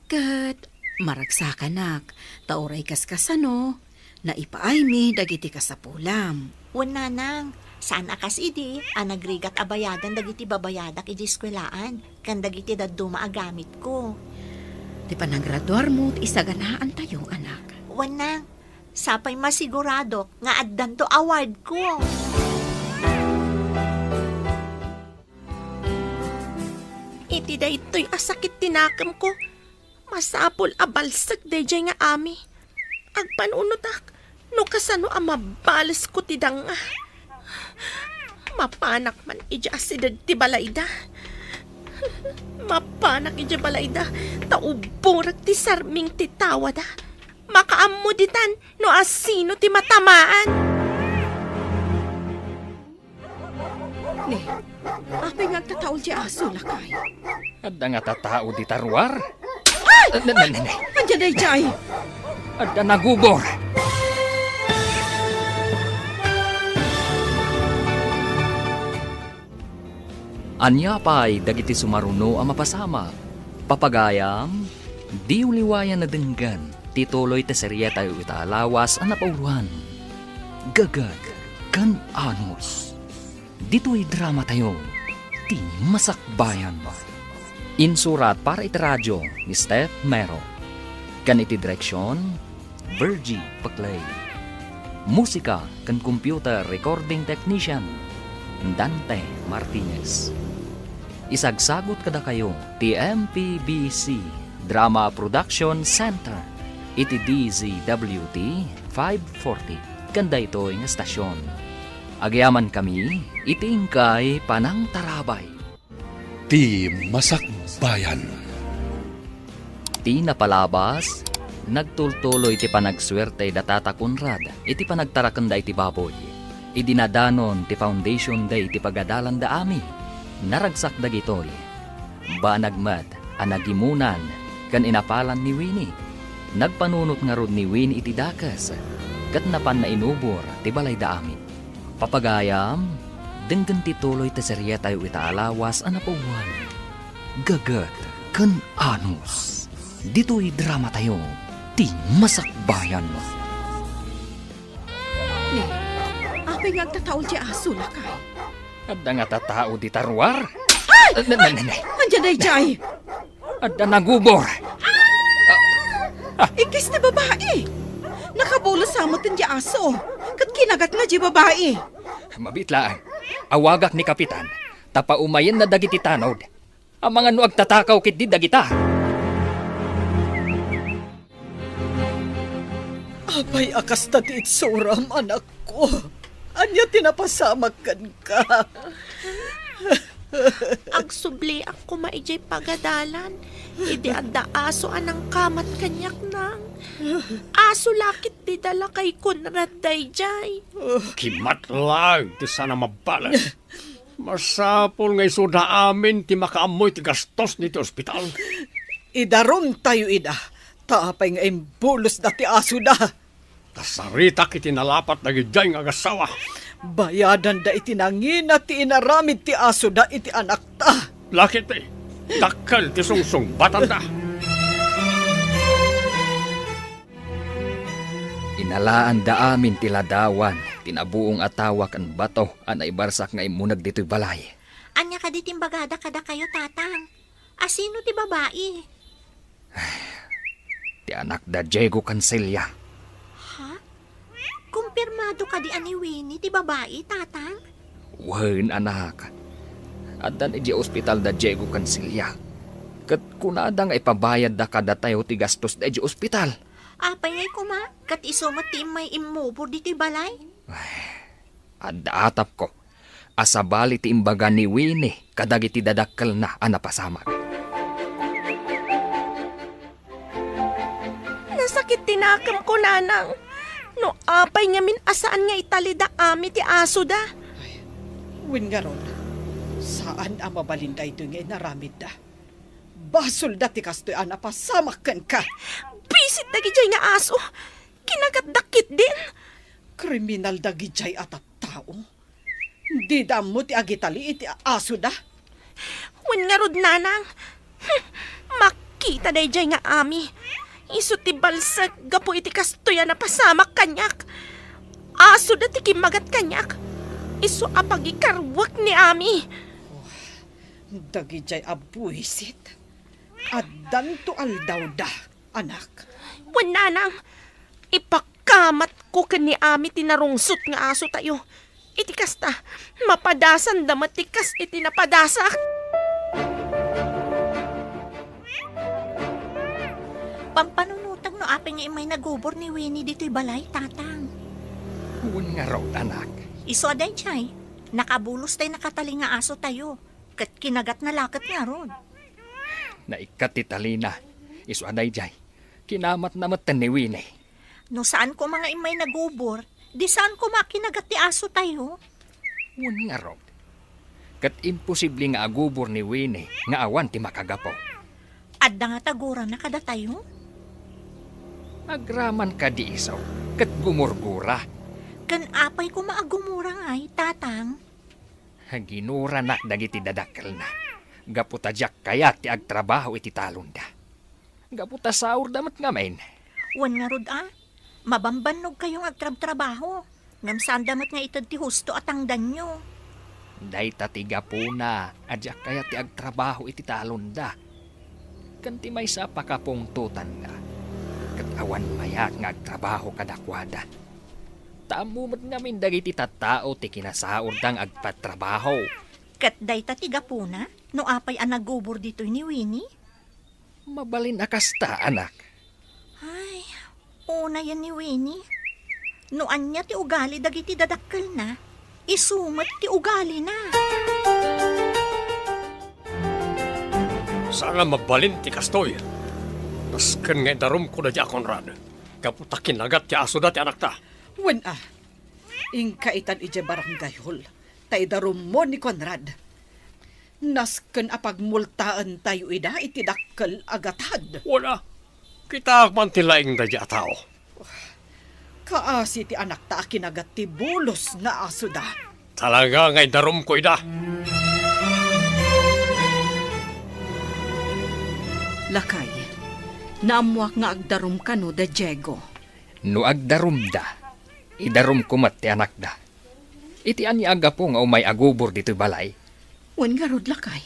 Kat maragsakan tauray kaskasano, na ipaay mi dagiti kasapulam. Wananang, saan akas idi, nagrigat abayadan dagiti babayadak iti eskwelaan, kan dagiti daduma agamit ko. Di pa nagraduar mo, isaganaan tayo, anak. Wanang, sapay masigurado nga addan to award ko. Iti da ito'y asakit tinakam ko. Masapol abalsak day nga Ami. Agpanunutak, no kasano ang mabalas ko tidang mapanak man ija asidad ti balayda. Mapanak ija balayda, tauburak ti sarming ti tawada. Makaamuditan no asino ti matamaan. Ni, apay nga agtataol di aso lakay. Adda nga tatao di tarwar. Andiyan day jay. Adda nagubor. Anya pa'y dagiti sumaruno ang mapasama. Papagayam, di uliwayan na denggan, tituloy te seryeta yu italawas ang napauluhan. Gagad, kan anos. Dito'y drama tayo, ti masakbayan. Insurat para iti radyo ni Steph Mero. Kan iti direksyon, Virgie Paclay. Musika kan computer recording technician, Dante Martinez. Isagsagot kada kayo ti MPBC Drama Production Center iti DZWT 540 kanda ito'y nga stasyon. Agyaman kami iti ingkay Panang Tarabay. Ti Masakbayan. Ti napalabas, nagtultuloy ti panagswerte datata Conrad iti panagtarakanda iti baboy. Idinadanon ti foundation day ti pagadalan da ami. Naragsak dagitoy. Banagmat anagimunan kan inapalan ni Winnie. Nagpanunot nga rod ni Winnie iti dakas. Kat napan na inubor ti balay da amin. Papagayam, denggan ti tuloy ti serya tayo itaalawas anapawan. Gagat kan anos. Dito'y drama tayo. Ti masakbayan. Ni, apay nga agtataol di aso lakay. Adda nga tatao di tarwar. Andiyan day jay. Adda nagubor. Ikis na babae. Nakabulos sa motin di aso. Kat kinagat na di babae. Mabitlaan. Awagak ni Kapitan. Tapaumayan na dagiti tanod. Ang mga nuag tatakaw kit di dagita. Apay akas na ti itsuram, anak ko. Anya tinapasamak kan ka. Agsubli ako maijay pagadalan. Idi adda aso anang kamat kanyak nang. Aso lakit di dala kay Conrad dayjay. Kimat lang, ti sana mabalas. Masapol nga isuda amin, ti makaamoy ti gastos niti ospital. Idaron tayo ida. Tapay nga imbulos na ti aso da. Kasarita kiti nalapat na gidjay nga gasawa. Bayadan da itinangin at inaramid ti aso da iti anak ta. Lakit eh, dakal ti sungsung batanda. Inalaan da amin tiladawan. Tinabuong atawak ang bato ang naibarsak nga imunag dito'y balay. Anya ka di timbagada kada kayo, tatang. Asino ti babae? Ti anak da Diego Cancilla. Ha? Kumpirmado ka di ani Winnie ti babae, tatang? Wen anak. Adan iji ospital da Diego Cancilla. Kat kunada nga ipabayad da kada tayo ti gastos da iji ospital. Apay ngay kuma, kat isumot ti may imubor di ti balay? Adda atap ko. Asabali ti imbaga ni Winnie kadagiti dadakkel na anapasamag. Nasakit tinakam ko nanang. No apay nga min asaan nga italida ami ti aso da. Win nga ron, saan ang mabalinda ito nga inaramid da? Basol da ti kastoy anapasamak kan ka. Bisit na gijay nga aso. Kinagat dakit din. Kriminal da gijay at tao. Di damo ti agitali iti aso da. Wen nga rod nanang. Makita day jay nga ami. Isu ti balsag gapo iti kastoya na pasamak kanyak. Aso da ti kimagat kanyak. Isu apagikarwak ni ami. Dagijay abuisit. Addan to aldaw da, anak. Wen nanang. Ipakamat ko kani ami tinarungsot nga aso tayo. Iti kasta, mapadasan da matikas iti napadasak. Pampanunutang no apay nga imay nagubor ni Winnie dito'y balay, tatang. Huwag nga raw, anak. Iso aday chay, nakabulos tayo nakatali nga aso tayo. Kat kinagat na lakat nga ron. Naikat ti talina. Isu aday jay. Kinamat-namat ni Winnie. No saan ko mga imay nagubor, di saan ko makinagat ti aso tayo? Huwag nga raw. Kat imposible nga agubor ni Winnie nga awan ti makagapo. Adda nga tagura na kada tayo? Agraman ka di isaw, kat gumurgura. Kan apay ko maagumura nga tatang. Ginura nak dagiti dadakkel na. Gaputa jak kaya ti agtrabaho iti talunda. Gaputa saur damat ngamen. Wan nga rod mabambanog kayong agtrab-trabaho. Ngam saan damat nga itad ti husto at ang danyo. Day tatiga po na, adyak kaya ti agtrabaho iti talunda. Kanti may sa pakapungtutan nga. Katawan mayak nga agtrabaho kadakwada. Tamumad namin dagiti tattao ti kinasaur dang agpatrabaho. Kat day tatiga po na, no apay ang nagubor dito ni Winnie? Mabalin akasta, anak. Ay, una yan ni Winnie. No anya ti ugali dagiti dadakkel na, isumat ti ugali na. Sana mabalin ti kastoy. Nasken nga darum ko na di akong rad. Kaputa kinagat ti aso da ti anak ta. Wen ingkaitan ije barangay hall. Tay darum mo ni Conrad. Nasken apagmultaan tayo ida iti dakkel agatad. Wala. Kita man ti laing da di atao. Kaasi ti anak ta kinagat ti bulos nga aso da. Talaga nga darum ko ida. Lakay, naamuak nga agdarum ka no da Diego. No agdarum da, idarum kumat ti anak da. Iti ani aga po nga umay agubor dito'y balay. Wan nga rod lakay,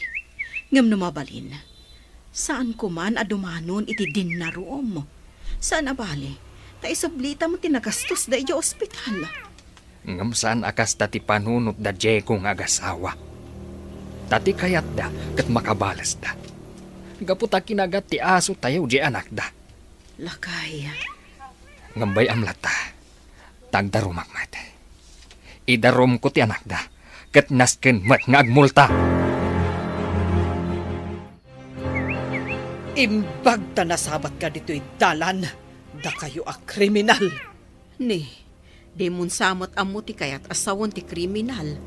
ngam numabalin. Saan ko man adumanon iti dinnaroom mo? Saan abali? Ta isublita mo tinagastos da ija ospital. Ngam saan akas tati panunot da Diego nga agasawa. Tati kayat da kat makabalas da. Gaputa kinagat ti aso tayo di anak da. Lakay, Ngambay amlata, tagdarumak mat. Idarum ko ti anak da, kat nasken mat nga agmulta. Imbag ta nasabat ka dito'y dalan. Da kayo a kriminal. ni, di mun samot amo ti kayat asawon ti kriminal.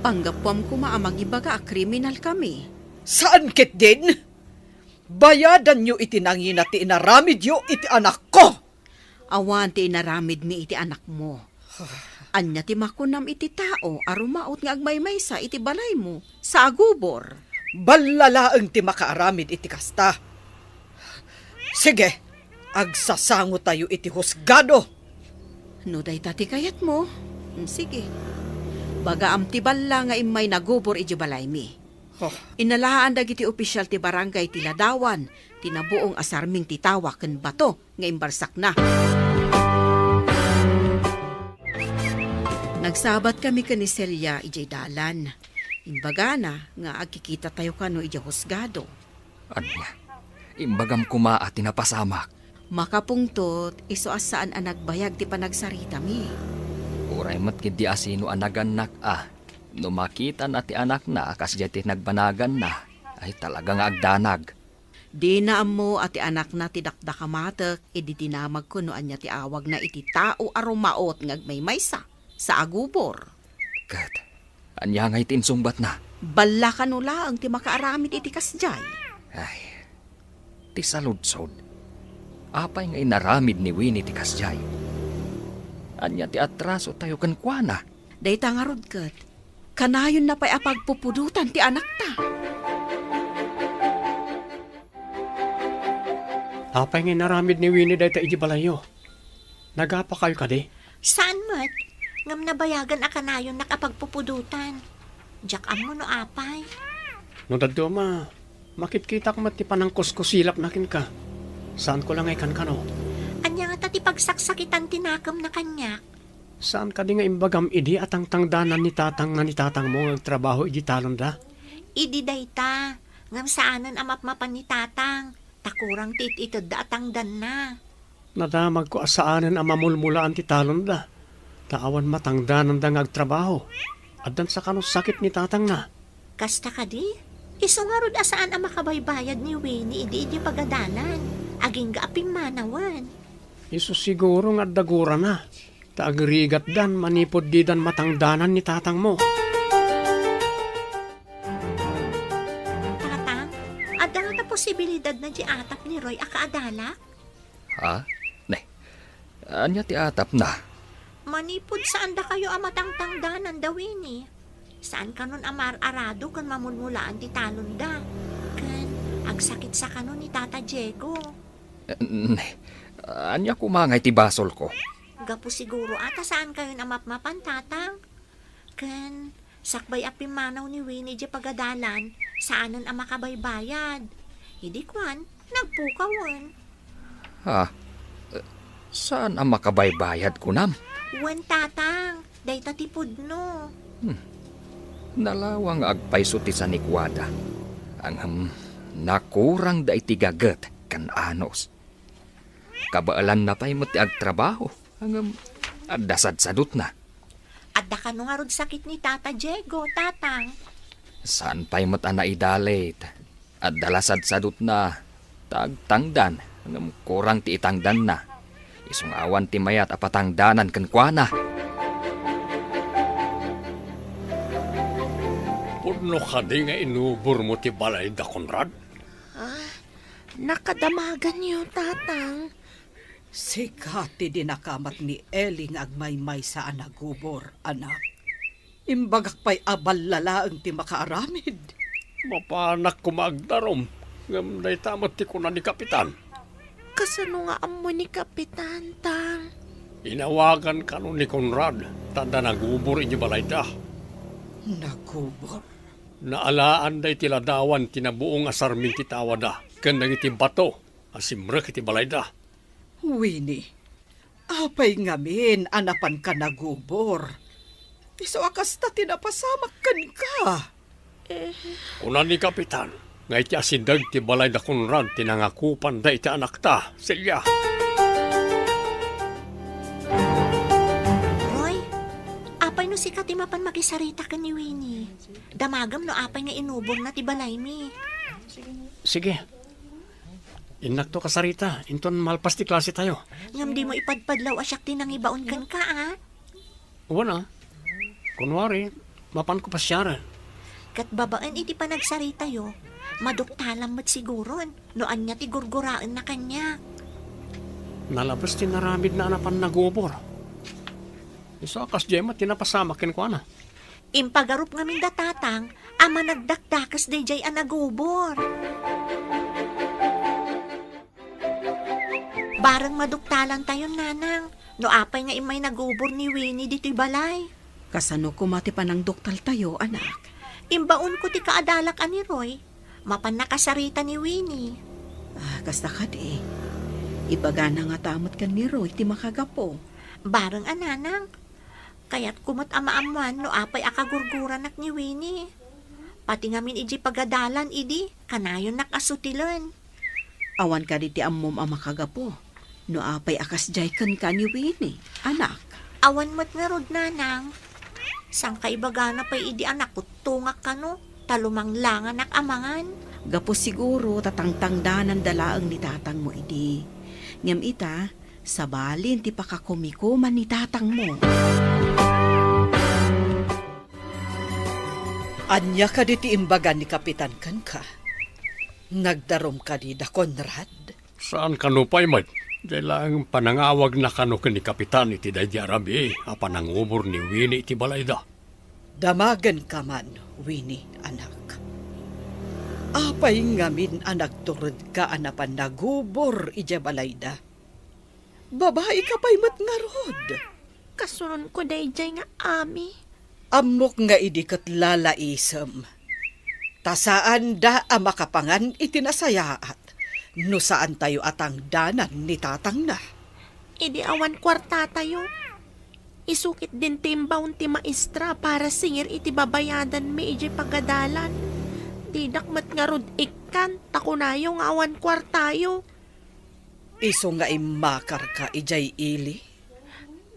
Panggapwam ko maamang ibaga a kriminal kami. Saan kit din? Bayadan nyo iti nangina ti inaramid yo iti anak ko. Awan ti inaramid mi iti anak mo. Anya ti makunam iti tao arumaot nga agmaymaysa iti balay mo sa agubor. Balalaang ti makaaramid iti kasta. Sige, agsasango tayo iti husgado. No day tati kayat mo. Sige. Bagaam ti balla nga imay nagubor iti balay mi. Inalahaan dagiti opisyal ti barangay ti Ladawan, tinabuong asarming titawa ken bato nga imbarsak na. Nagsabat kami ken ni Celia ijay dalan. Imbaga na nga agkikita tayo kano ijay husgado. Anya, imbagam kuma at tinapasamak. Makapungtot, iso asaan ang nagbayag ti panagsarita mi. Uray mat kidi asino anaganak No makita na ti anak na kas jati nagbanagan na, ay talaga nga agdanag. Di na mo ati anak na ti dakdakamatek, edi dinamag ko no anya ti awag na iti tao arumaot ngagmaymaysa sa agubor. Kat, anya nga itinsumbat na. Balla ka no lang ti makaaramid iti kasjay. Ay, ti saludsod. Apay nga inaramid ni Winnie ti kasjay. Anya ti atraso tayo kan kuana. Day tangarod kat, kanayon na pa'y apagpupudutan ti anak ta. Apay nga naramid ni Winnie dahi ta iji balayo. Nagapa kayo kadi? Saan mat? Ngam nabayagan akanayon nakapagpupudutan. Diyak mo no apay. No daddo ma, makit-kita ko mati panang kuskusilap nakin ka. Saan ko lang ay kan kano? Anya nga tati pagsaksakitan tinakam na kanya. Saan ka di nga imbagam idi at ang tangdanan ni tatang nga ni tatang mo nagtrabaho iji talon da? Idi dayta. Ngam saanan amapmapan ni tatang. Takurang tititod da atang dan na. Nadamag ko asaanan ang mamulmulaan ti talon da. Taawan matangdanan da ngagtrabaho. Addan sa kanong sakit ni tatang na. Kasta ka di? Iso nga rod asaan ang makabaybayad ni Winnie idi pagadalan. Aging gaaping manawan. Iso siguro nga dagura na. Taagrigat dan manipod di dan matangdanan ni tatang mo. Tatang, ada nga ta posibilidad na di atap ni Roy akaadala? Ha? Ne, anya ti atap na. Manipod saan da kayo ang matangtangdanan da Winnie? Saan kanon amar arado kan mamulmulaan ti talon da? Kan agsakit sa kanon ni Tata Diego. Ne, anya kumangay ti basol ko. Gapo siguro ata saan kayo na mapmapan, tatang? Kan, sakbay apim manaw ni Winnie di pagadalan, saanan ang makabaybayad. Hindi kwan, nagpukawan. Ha? Saan ang makabaybayad ko nam? Wan tatang, day tatipod no. Nalawang agpayso ti sa nikwada. Ang nakurang da itigagat kan anos. Kabaalan na pa'y mo ti agtrabaho. Ang adasad-sadot na. At da ka nga rod sakit ni Tata Diego, tatang. Saan pa'y mo't ana idalit? At dalasad-sadot na. Tagtangdan. Ang kurang ti itangdan na. Isong awan ti mayat apatangdanan kan kwa na. Pudno ka di nga inubor mo ti balay da, Conrad? Nakadamagan niyo, tatang. Sikati din nakamat ni Eling agmaymay sa anagubor, anak. Imbagak pa'y abal ang ti makaaramid. Mapanak ko maagdarom. Ngam day tamat ti kunan ni Kapitan. Kasano nga amo ni Kapitan, tang? Inawagan ka nun ni Conrad. Tanda nagubor inyo balay da. Nagubor? Naalaan day tiladawan tinabuong asarmin ti tawada. Kandang iti bato. Asimrek iti balay da. Winnie, apay ngamin anapan ka nagubor. Iso akas na tinapasamak kan ka. Kunan ni Kapitan. Nga iti asindag ti balay da Conrad tinangakupan da iti anak ta, Celia. Roy, apay no si katimapan makisarita ka ni Winnie. Damagam no apay nga inubor na ti balay mi. Sige. Inak to kasarita. Inton malpas ti klase tayo. Ngam di mo ipadpadlaw asyak tinangibaon kan ka, ah. Wala. Kunwari, mapan ko pa siya rin. Kat babaan iti panagsarita yo, maduktalam mat siguron, noan niya ti gurguraan na kanya. Nalabas tinaramid na anapan nagubor. Isa akas diyema tinapasamakin ko na. Impagarup ngamin datatang, ama nagdakdakas day jay anagubor. Barang maduktalan tayo, nanang. No apay nga imay nagubor ni Winnie dito'y balay. Kasano kumati pa ng doktal tayo, anak? Imbaon ko ti kaadalak ani Roy. Mapan nakasarita ni Winnie. Kasta ka di. Ibaga na nga tamot kan ni Roy, ti makagapo. Barang ananang. Kaya't kumot amaamuan no apay akagurguran nak ni Winnie. Pati ngamin iji pagadalan idi, kanayon nakasutilan. Awan ka di ti ammom ang makagapo. No apay akas jay kan ka ni Winnie, anak. Awan mo't nga rod, nanang. Sang kaibaga na pa'y idi anak ko tungak ka no, talumang langan nak amangan. Gapo siguro tatangtangdanan dalaang ni tatang mo idi. Ngam ita, sabalin ti pakakumikuman ni tatang mo. Anya ka di ti imbagan ni Kapitan kan ka. Nagdarom ka di da, Conrad. Saan kanupay, Mad? Dahil panangawag na kanu ni Kapitan iti Dadya Arabi, a panangubor ni Winnie iti balay da. Damagan ka man, Winnie, anak. Apay ngamin anak turod ka anapan nagubor ija balay da. Babae ka pa'y matngarod. Kasuron ko day jay nga ami. Amok nga idikat lalaisem. Tasaan da ang makapangan itinasayaat. No saan tayo atang danan ni tatang na. Idi awan kwarta tayo. Isukit din timbaon ti maestra para singir iti babayadan mi iji pagadalan. Didak mat nga rod ikan, takunayo nga awan kwartayo. Iso nga imakar ka ijay ili.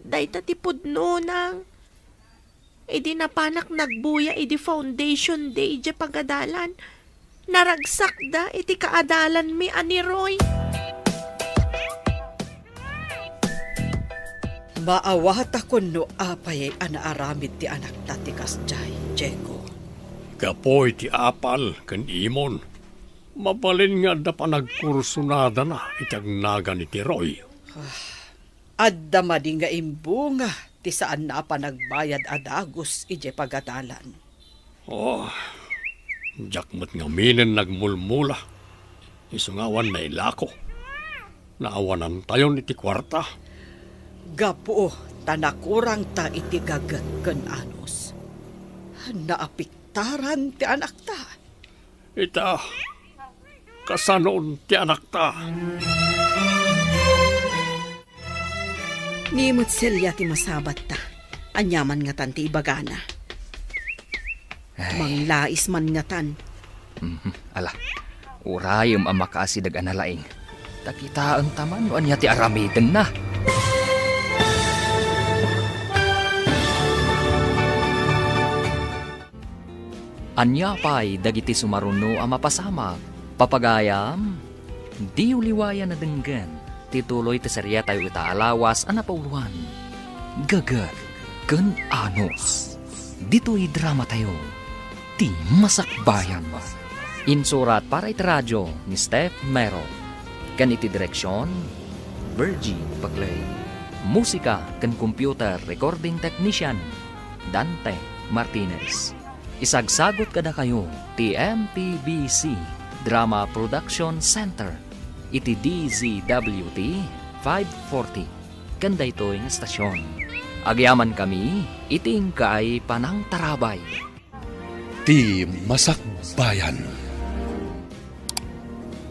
Day tatipod nunang. Idi napanak nagbuya idi foundation day ija pagadalan. Naragsak da iti kaadalan mi ani Roy. Maawat ako no apay anaaramid ti anak tatikas jay, Diego. Kapoy ti apal, kan imon. Mabalin nga da pa nagkursunada na itagnaga ni ti Roy. Adda madi nga imbunga ti saan na pa nagbayad adagos ije pagadalan. Oh, jakmat nga minen nagmulmula. Isungawan na ilako. Naawanan tayo ni ti kwarta. Gapo, tanakurang ta iti gagat ken anos. Naapiktaran ti anak ta. Ita, kasanon ti anak ta. Nimot silya ti masabat ta. Anyaman nga tan ti ibagana. Manglais man nga tan. Ala, urayom ang makaasidag analaing. Takitaan taman no anya ti aramiden na. Anya pa'y dagiti sumaruno ang mapasama. Papagayam, di uliwayan na denggan. Tituloy ti serya tayo itaalawas ang napauluan. Gagat, ken anos. Dito'y drama tayo. Ti masakbayan. Insurat para iti radyo ni Steph Mero. Kan iti direksyon, Virgie Paglay. Musika kan computer recording technician, Dante Martinez. Isagsagot kada kayo, TMPBC Drama Production Center, iti DZWT 540, kanda ito'y nga stasyon. Agyaman kami, iting kay Panang Tarabay. Ti Masakbayan.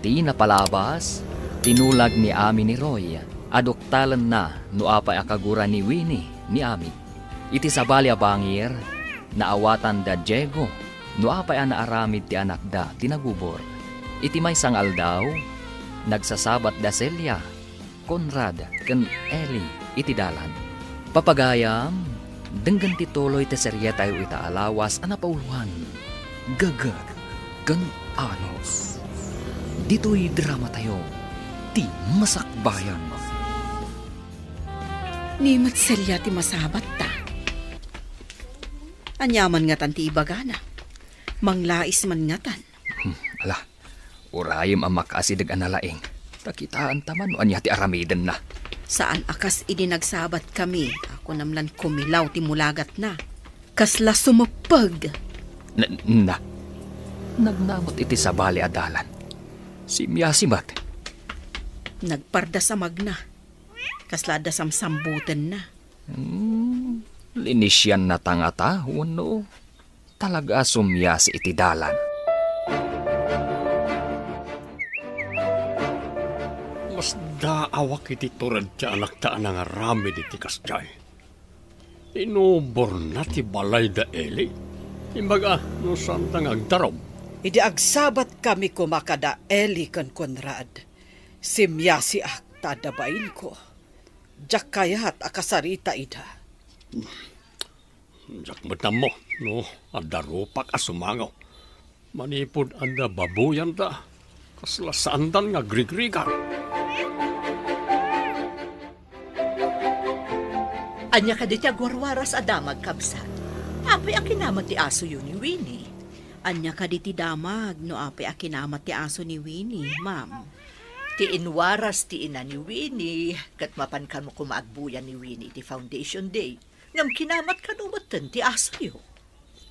Ti napalabas, tinulag ni Ami ni Roy, adoktalan na no apay akagura ni Winnie ni Ami. Iti sabali bangir, naawatan da Diego, no apay anaaramid ti anak da tinagubor. Iti may sangal daw, nagsasabat da Celia, Conrad, ken Ellie, iti dalan. Papagayam, denggan tituloy ti serya tayo itaalawas anapauluan. Gagat, ken anos. Dito'y drama tayo, ti masakbayan. Nimot silya ti masabat ta. Anyaman nga tan ti ibagana. Manglais man nga tan. Ala, urayom ang makaasidag analaing. Takitaan taman no anya ti aramiden na. Saan akas idinagsabat kami. Ako namlan kumilaw ti mulagat na. Kasla sumupag. Na. Nagnamot iti sabali adalan. Si Miyasimat. Nagparda sa magna. Kasla da samsambutan na. Linisyan na tangata, wano. Talaga sumyas iti dalan. Mas daawak iti turad ti anak ta nga rami iti kasjay. Inubor na ti balay da Eli. Imbaga, no santang agdarom. Idi agsabat kami kumakada Eli ken Conrad. Simyasi ak tadabain ko. Jak kayat akasarita ida. Jakmat mo, no, adarupak asumangaw. Manipod anda babuyan da. Kaslasandan nga grigrigan. Anya ka ditya gwarwaras adamag kabsat. Apay akinamat ti aso yun ni Winnie. Anya ka di ti damag no apay akinamat ti aso ni Winnie, ma'am. Ti inwaras ti ina ni Winnie, kat mapan ka mo kumaagbuyan ni Winnie ti Foundation Day. Ngam kinamat ka numatan ti aso yo.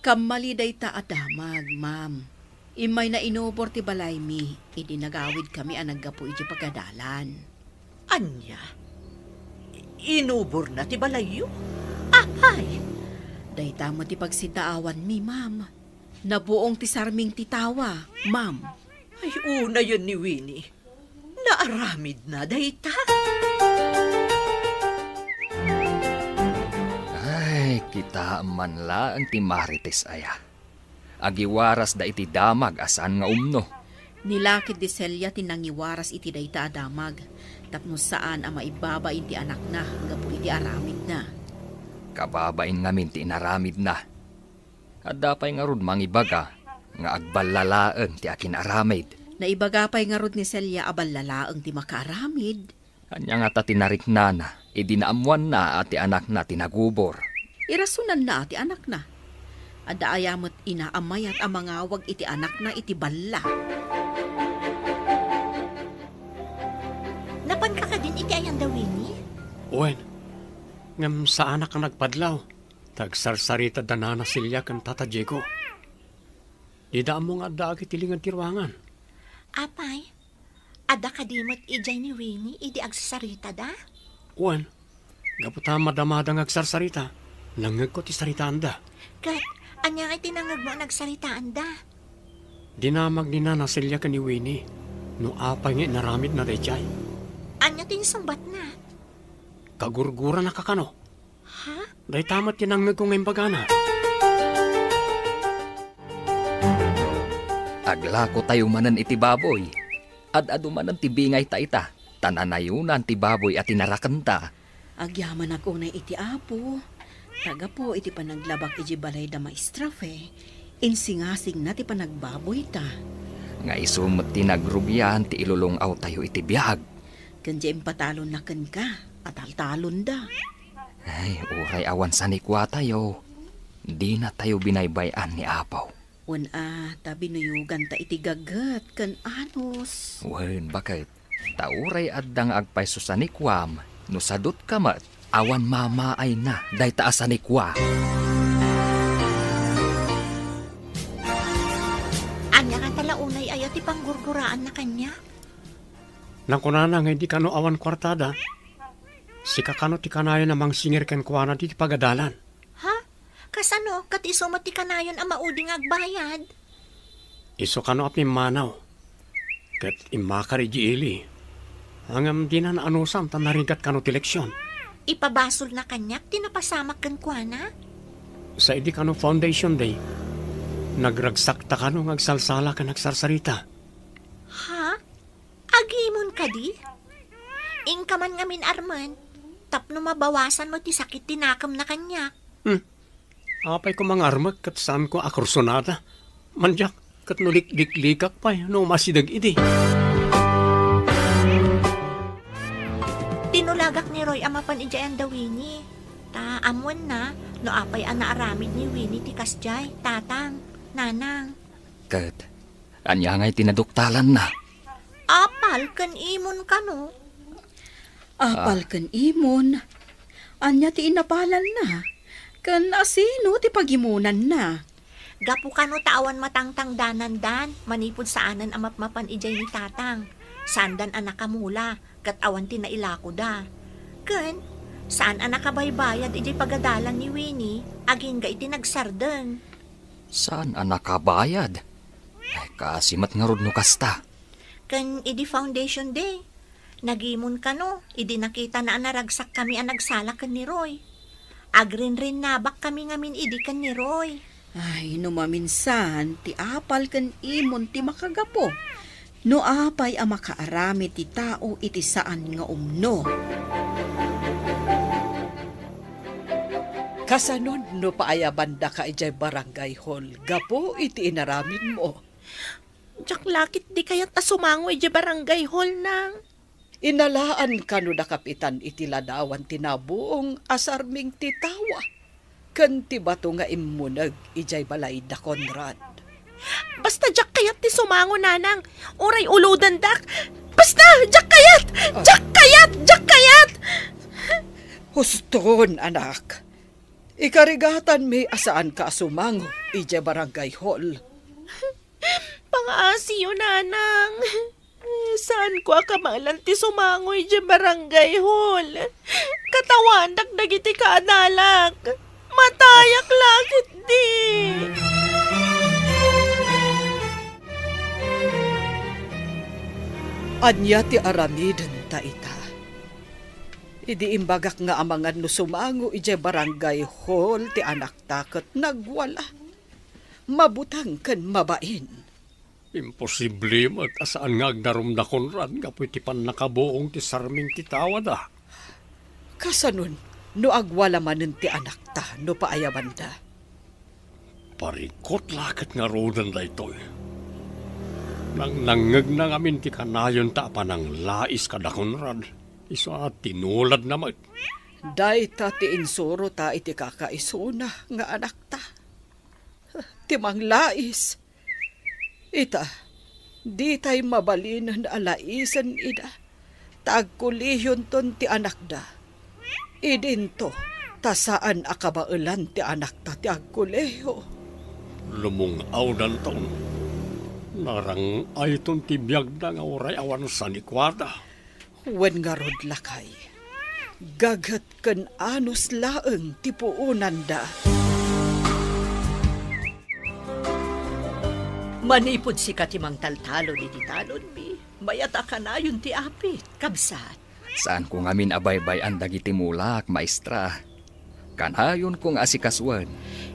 Kamali day ta adamag, ma'am. Imay na inubor ti balay mi, idinagawid kami ang naggapo iti pagadalan. Anya? Inubor na ti balayo? Ahay! Day tamo ti pagsidaawan mi, ma'am. Nabuong ti sarming titawa, ma'am. Ay, una yun ni Winnie. Naaramid na, dayta. Ay, kita man la ang ti Marites aya. Agiwaras da iti damag asan nga umno. Nilakid di Celia tinangiwaras iti dayta adamag, tapno saan ang maibaba iti anak na, gapu iti aramid na. Kababain ngamin ti inaramid na. At dapay nga rod mangibaga, nga agbalalaeng ti akin aramid. Naibagapay nga rod ni Celia aballalaang ti makaaramid. Anya nga ta tinarik na na, idinaamuan na at ti anak na tinagubor. Irasunan na ti anak na. Adda ayamot inaamay at amangawag iti anak na iti balla. Napan ka din iti ayan dawini? Uwen, ngam sa anak ang nagpadlaw. Tagsarsarita danana silya kan Tata Diego. Di daan mo nga daag itilingan tirwangan. Apay, ada kadimot ijay ni Winnie, idi agsasarita da? Uwen, gaputa madamadang agsarsarita. Nangag ko ti sarita anda. Kat, anya nga tinangag mo nagsaritaan da? Dinamag ni Nana silya kan ni Winnie. No apay nga naramid na rejay. Anya tinsumbat na? Kagurgura na kakano. Ha? Day tamat tinangag ko ngayon bagana. Aglako tayo manan iti baboy. Ad-adu manan ti bingay ta ita. Tananayunan ti baboy at tinarakanta. Agyaman ako na iti apo. Taga po iti panaglabak iti balay da maestrafe. Insingasing na ti panagbaboy ta. Nga isumot ti nagrubyan ti ilulungaw tayo iti biyag. Kanya impatalon na kan ka. At altalon da. Ay, uray awan sa nikwa tayo. Di na tayo binaybayan ni Apaw. Tabi nuyugan ta iti gagat kan anos. Wen, bakit? Tauray addang agpayso sa nikwam. No sadot kamat, awan mamaay na, day taas sa nikwa. Anya nga talaunay ayat ipanggurguraan na kanya? Nang kunana nga hindi kano awan kwartada. Si kakano ti kanayo namang singir ken kuwana di pagadalan. Ha? Kasano, kat isumat ti kanayon ang mauding agbayad? Iso kano api manaw. Ket imakari di ili. Hangam di na naanusam tan narigat kano ti leksyon. Ipabasol na kanyak, tinapasamak kan kuana? Sa idi kano foundation day. Nagragsak ta kano ngagsalsala ka nagsarsarita. Ha? Agimon ka di? Ingkaman ngamin Arman, tapno mabawasan mo ti sakit tinakam na kanyak. Apay ko mga armak kat saan ko akursonada. Manjak kat nulik-liklikak pa no masidag idi. Tinulagak ni Roy amapan ijayan da Winnie. Ta amwan na, no apay ana aramid ni Winnie ti kasjay, tatang, nanang. Kat, anya nga'y tinaduktalan na. Apal kan imon ka no? Apal kan imon. Anya ti inapalan na. Kan asino ti pagimunan na. Gapu ka no taawan matangtang danandan, manipod saanan amapmapan ijay ni tatang. Sandan anak kamula, kat awan ti nailako da. Kan, saan anak kabaybayad ijay pagadalan ni Winnie, aging ga iti nagsarden. Saan anak kabayad? Ay, kasimat nga rod no kasta. Kan idi foundation day. Nagimon ka no, idi nakita na naragsak kami ang nagsalakan ni Roy. Agrin-rin nabak kami ngamin idi kan ni Roy. Ay, no maminsan, ti apal kan imon ti makagapo. No apay ang makaarami ti tao iti saan nga umno. Kasanon no paayabanda ka ijay barangay hall. Gapo iti inaramin mo. Diyak lakit di kayat ta sumangoy di barangay hall nang. Inalaan ka no da kapitan iti ladawan tinabuong asarming titawa. Kanti bato nga imunag ijay balay da Conrad. Basta diyak kayat ti sumango nanang. Uray uludan dak. Basta diyak kayat! Diyak kayat! Diyak kayat! Huston, anak. Ikarigatan may asaan ka sumango ijay barangay hall. Pangaasi yun, nanang. Saan ko akamalan ti sumangoy di barangay hall? Katawan dagdagiti kaadalak. Matayak lakit di. Anya ti aramiden ta ita. Idi imbagak nga amangan no sumango ije barangay hall ti anak takot nagwala. Mabutang kan mabain. Imposible mat asaan nga agdarom na Conrad nga po iti pan nakabuong ti sarming ti tawad ah. Kasanon, no agwala manen ti anak ta, no paayaban da. Parikot lakat nga rodan da ito. Nang nangag na ngamin ti kanayon ta pa ng lais kada Conrad. Iso at tinulad naman. Day ta ti insuro ta iti kakaisuna nga anak ta. Timang lais. Ita, di tay mabalin na alaisan ida. Tagkuliyon ton ti anak da. Idinto, tasaan akabailan ti anak ta ti agkuleyo. Lumungaw dan taon. Narang ay ton ti biyag na nga oray awan sa nikwada. Wen nga rod lakay. Gagat ken anos laeng ti puunan da. Manipod si katimang taltalo ni titalon mi. Mayata ka na yun ti apit, kabsat. Saan ko ngamin abaybay-an dagiti mulak, maestra? Kanayon kong asikaswan.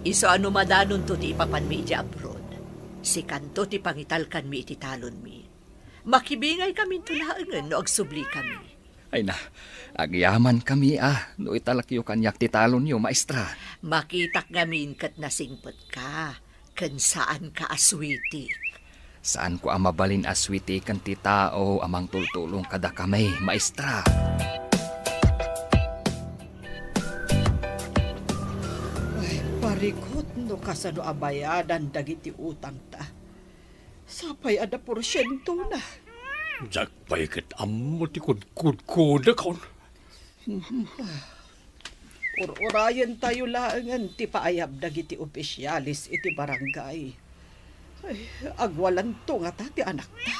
Iso ano madanon to ti ipapan mi iti abroad. Si kanto ti pangitalkan mi iti talon mi. Makibingay kami tulaangan no agsubli kami. Ay na, agyaman kami no italakyo kanyak ti talon nyo, maestra. Makitak ngamin kat nasingpot ka. Kan saan ka aswiti. Saan ko amabalin aswiti kan ti tao amang tultulong kada kami, maestra? Ay, parikot no kasano abayadan dagiti utang ta. Sapay ada porsyento na. Jak paikat ammo ti kudkudkuda kaon. Urayan tayo laangan ti paayab dagiti opisyalis iti barangay. Ay, agwalan to nga ta ti anak ta.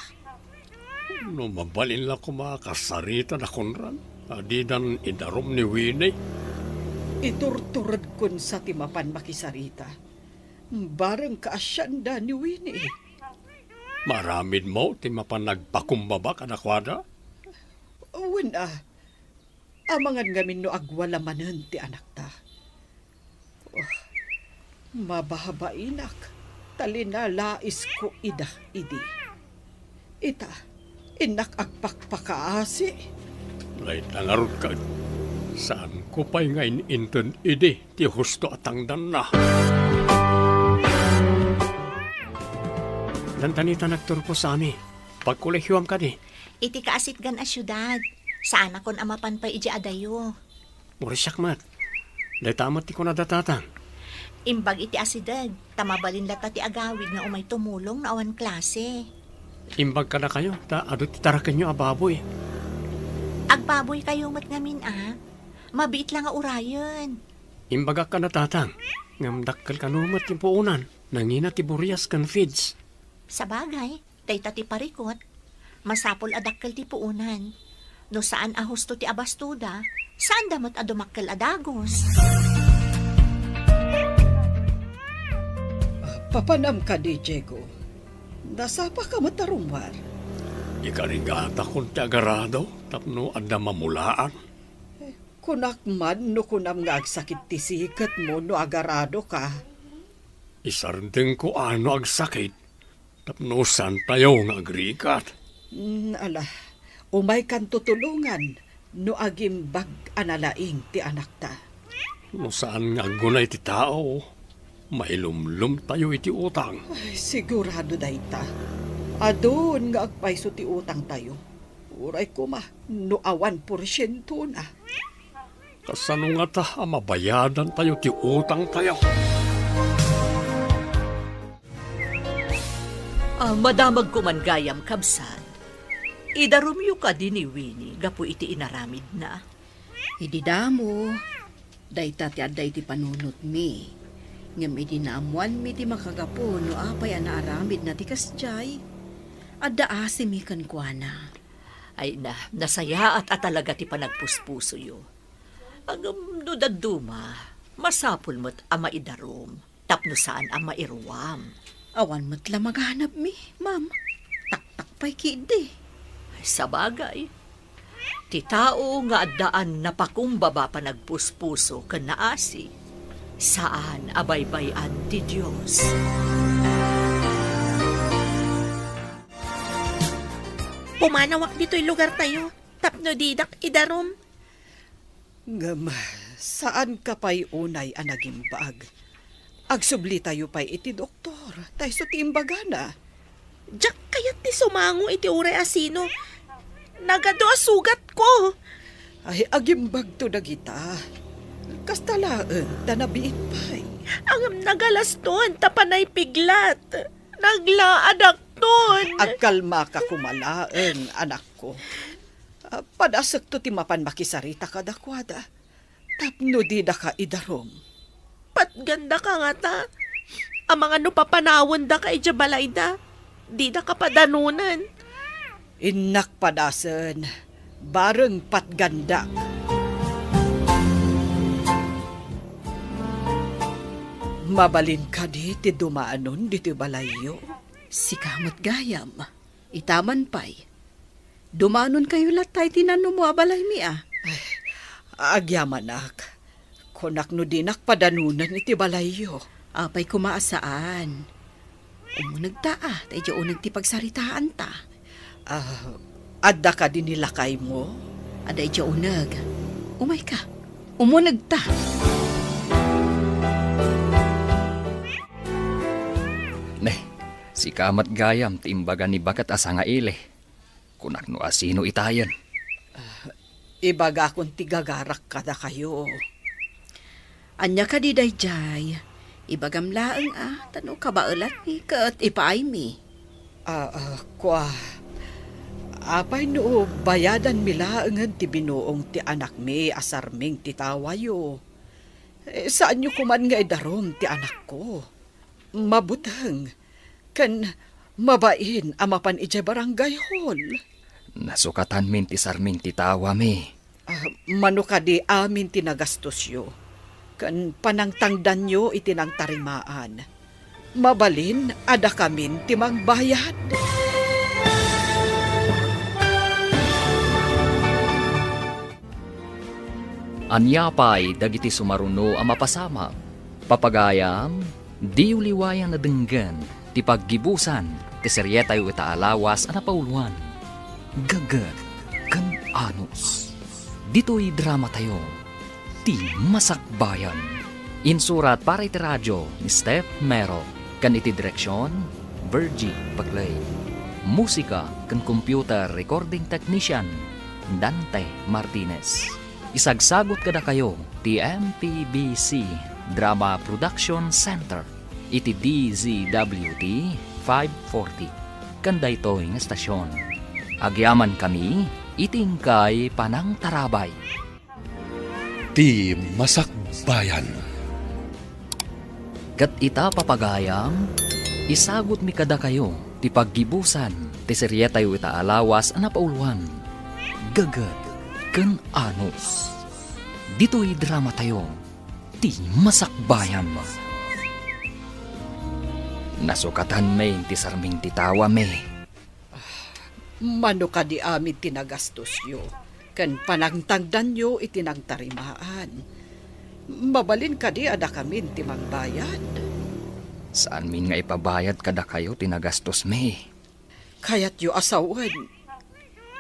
No mabalin la ko makasarita na Conrad. Adidan idarom ni Winnie. Iturturad kun sa timapan makisarita. Barang kaasyanda ni Winnie. Maramid mo ti mapan nagpakumbaba ka na kwada. Uwan amangan ngamin no agwala manen ti anak ta. Oh, mababainak. Talina lais ko ida idi. Ita, inak agpakpakaasi. Lait nangarot ka. Saan ko pa'y ngayon inton ide ti husto atangdan na. Dantanita nagturpo sa ami. Pagkulehyuam ka di. Iti kaasit gan a syudad. Saan akon amapan pa iji adayo. Murisyak mat. Dahil tamat ti ko nadatatang. Imbag iti asidad. Tamabalin lata ti agawid nga umay tumulong na awan klase. Imbag ka na kayo. Adot titarakan nyo ababoy. Agbaboy kayo mat ngamin Mabiit lang nga urayan. Imbagak ka na tatang. Ngamdakkal ka numat yung puunan. Nangina ti Burias kan feeds. Sa bagay, dayta ti parikot. Masapol adakkel ti puunan. No saan ahusto ti abastuda, saan damot adumakkel adagos. Papanam ka di, Diego. Nasapa ka matarumwar. Ikarigata kong ti agarado. Tapno adda mamulaan. Kunak man no kunam nga agsakit ti sikat mo no agarado ka. Isardeng ko ano agsakit. Tapno san tayo nga agrikat. Ala, umay kan tutulungan no agimbag analaing ti anak ta. No saan nga gunay ti tao. Mailumlum tayo iti utang. Ay, sigurado dayta. Adun nga agpaiso ti utang tayo. Uray ko no awan porsyento na. Kasano nga ta mabayadan tayo ti utang tayo. Madamag ko man gayam kabsat. Idarumyo ka din ni Winnie, gapu iti inaramid na. Idi damo, dayta ti aday ti panunot mi. Ngam idi naamuan mi ti makagapo no apay anaaramid na ti kasjay. Adda asim mi kankwana. Ay nasaya at talaga ti panagpuspuso yo. Ang dudaduma, masapul mo't ama idarom, tapno saan ama iruwam. Awan matla maghanap mi, ma'am. Tak-tak pa'y kidi. Sa bagay, ti tao nga addaan na pakumbaba pa nagpuspuso kan naasi, saan abaybayan ti Diyos. Pumanawak dito'y lugar tayo. Tapno didak idarom. Ngam, saan ka pa'y unay anagimbag? Agsubli tayo pa'y iti doktor, tayo sa tiimbagana. Diyak kayat ti sumango iti uray asino. Nagado sugat ko. Ay, agimbag to na kita. Kastalaan, tanabiit pa'y. Ang nagalaston, tapanay piglat. Naglaadak ton. Agkalma ka kumalaan, anak ko. Padasak to ti mapan makisarita ka dakwada. Tapno di da ka idarom. Patganda ka nga ta. Ang mga nupapanawon da ka balay da. Di da ka padanunan. Inak padasan, bareng patgandak. Mabalin ka di ti dumaanon di ti balayo. Si kamot gayam, itaman pa'y. Dumanon kayo latay tinanong mo abalay mi ah. Agyamanak, kunak no dinak padanunan iti balayo. Apay kumaasaan. Umunagtaa, tayo unag ti pagsaritaan ta. Adda ka din nilakay mo? Aday tiyo unag. Umay ka, umunag ta. Neh, si kamat gayam ti imbaga ni bakat asa nga ile. Kunak no asino itayan. Ibaga kung tigagarak kada kayo. Anya ka di dayjay. Ibagam laeng tano ka ba ulat ni kat ipaay mi. Kwa, apay no bayadan milaengan ti binuong ti anak mi asarming ti tawayo. Saan nyo kuman nga idarom ti anak ko? Mabutang, kan mabain amapan ije barangay hall. Nasukatan min ti sarming ti tawa mi. Mano ka di amin tinagastos yo. Kan panangtangdan nyo itinang tarimaan. Mabalin, ada kamin timang bayad. Anyapay dagiti sumaruno ang mapasama. Papagayam, di uliwayan na denggan, ti paggibusan, ti seryetay itaalawas ang napauluan. Gagad, kan anus. Dito'y drama tayo, ti Masakbayan. Insurat para iti radyo ni Steph Mero, kan iti direksyon, Virgie Paglay. Musika kan computer recording technician, Dante Martinez. Isagsagot kada kayo, ti MPBC Drama Production Center, iti DZWT 540. Kanda ito ng estasyon. Agyaman kami, itingkay panang tarabay. Ti Masakbayan. Kat ita papagayam, isagot mi kada kayo, ti paggibusan, ti seryetay itaalawas ang napauluan. Gagad, kan anus. Dito'y drama tayo, ti Masakbayan. Nasukatan may ti sarming titawa may. Mano ka di amin tinagastos yo. Kan panangtangdan nyo itinang tarimaan. Mabalin ka di ada kamin timang bayad. Saan min nga ipabayad kada kayo tinagastos may? Kayat yo asawan.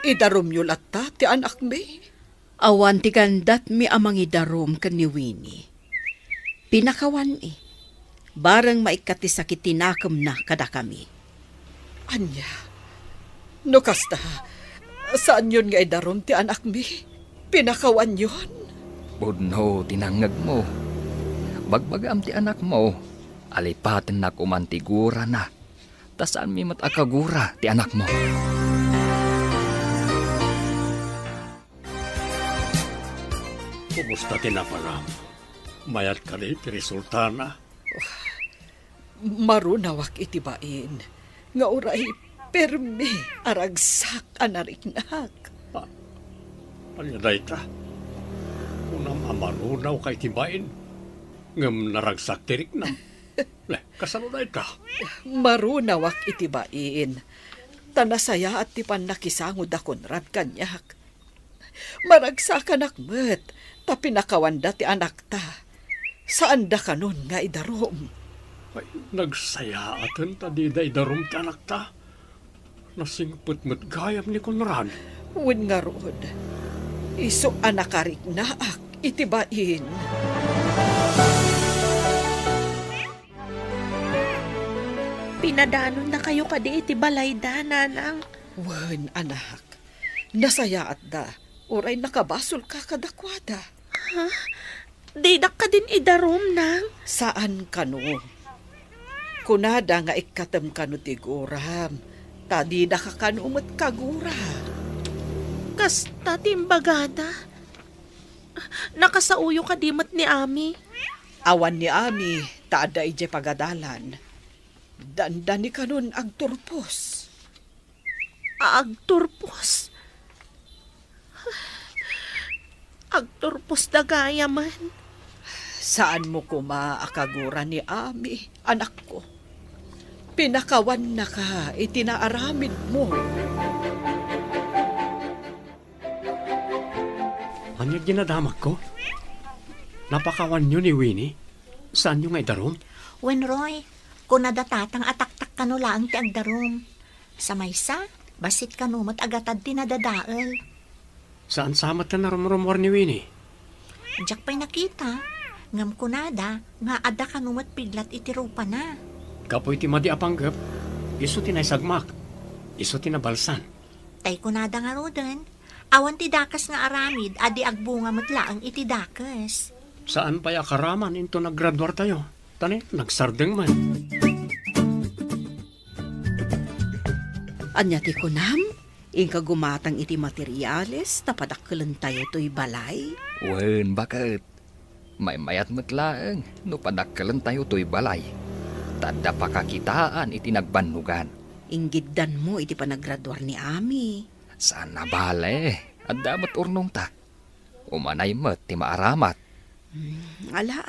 Idarom yo latta ti anak mi. Awan ti gandat mi amang idarom kan ni Winnie. Pinakawan barang maikati sakit tinakam na kada kami. Anya, no kasta, saan yun nga idarom ti anak mi? Pinakawan yun? Budno, tinangag mo. Bagbagam ti anak mo, alipatin na kumantigura na. Tasaan mi matakagura ti anak mo. Kumusta tinaparam? Mayat ka rin, resulta na. Marunawak itibain. Nga uray, permi, aragsak anariknak. Ano na ita? Unang amarunaw kay tibain. Ngam naragsak tirik na. Leh, kasano na ita? Marunawak itibain. Tanasaya at tipan nakisangod akon rad kanyak. Maragsak anak met, ta pinakawanda ti anak ta. Saan da kanon nga idarom? Ay, nagsaya atan ta di da idarom ti anak ta. Nasingput mo't gayam ni Conrad. Wen nga rod. Iso anakarik naak itibain. Pinadanon na kayo kadi iti balayda, nanang. Wen anak. Nasaya at da. Oray nakabasol ka kadakwada. Didak ka din idarom, nang. Saan kano? Kunada nga ikatam kano tiguram. Tadi na kakanumot kagura. Kasta timbagada. Nakasauyo ka dimot ni Ami. Awan ni Ami, taada ije pagadalan. Dandani kanon agturpos. Agturpos. Agturpos da gaya man. Saan mo kumaakagura ni Ami, anak ko? Pinakawan na ka, itinaaramid mo. Ano ginadamak ko? Napakawan nyo ni Winnie? Saan nyo nga idarom? Wen Roy, kung nadatatang ataktak kano lang ti agdarom. Sa maysa, basit kanumot agatad tinadadaal. Saan samat ka na rumrumor ni Winnie? Diyak pa'y nakita. Ngam kunada, nga ada kanumot piglat itirupa na. Kapoy ti madi apanggap. Iso tinaysagmak. Iso tinabalsan. Tay kunada nga roden. Awan ti dakas nga aramid, adi agbunga matlaang iti dakas. Saan pa yakaraman into naggraduar tayo? Tani, nagsardeng man. Anya ti kunam, ingka gumatang iti materyales, tapadakkelan tayo to'y balay. Wen, bakit? May mayat matlaang, no padakkalan tayo to'y balay. Tada pakakitaan iti nagbannugan. Inggidan mo iti panagraduar ni Ami. Saan na bale? At damat urnong ta. Umanay mo't ti maaramat. Ala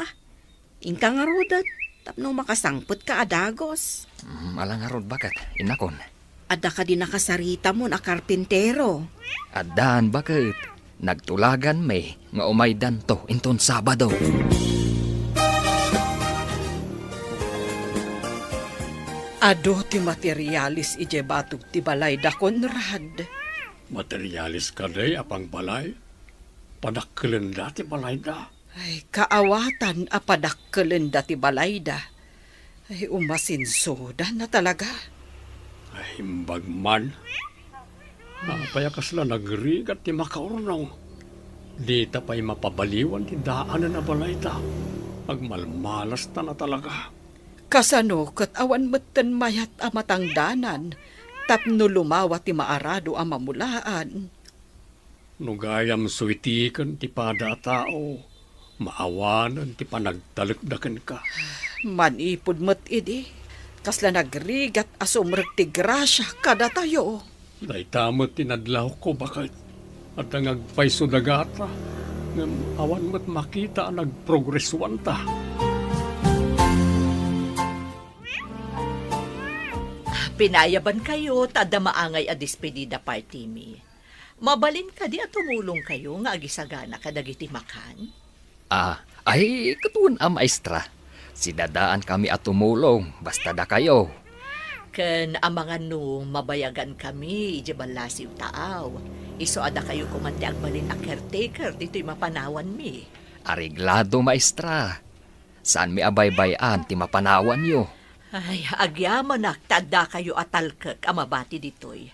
ingka nga rodat, tapno makasangpot ka adagos. Alang arod bakit? Inakon. Ada ka din nakasarita mo na karpintero. Adan bakit? Nagtulagan may nga umaydan to inton Sabado. Ado ti materialis ije batog ti balay da Conrad. Materialis ka day apang balay. Padakkelan da ti balay da. Ay, kaawatan apadakkelan da ti balay da. Ay, umasinsoda na talaga. Ay, himbag man. Napayakas la nagrigat ti makaurnaw. Di ta pa'y mapabaliwan ti daanan na balay da. Agmalmalas na talaga. Kasano kat awan metten mayat amatangdanan, tapno lumawa ti maarado ang mamulaan. Nugayam suitikan ti pada tao, maawanan ti panagtalekdaken ka. Manipod met idi, kasla nagrigat asumrek ti grasya kada tayo. Daytamot tinadlaw ko bakit at ang agpayso dagata, ngam awan mo't makita ang nagprogreswan ta. Pinayaban kayo, tada maangay a despedida party mi. Mabalin ka di at tumulong kayo nga agisagana kadagiti makan. Ay, katuan maestra. Sinadaan kami at tumulong, basta da kayo. Ken amangan no mabayagan kami, ijabalasiw taaw. Iso ada kayo kumante agbalin a caretaker, dito'y mapanawan mi. Ariglado maestra. Saan mi abaybayan ti mapanawan yo? Ay, agyaman tada kayo atalkek amabati ditoy.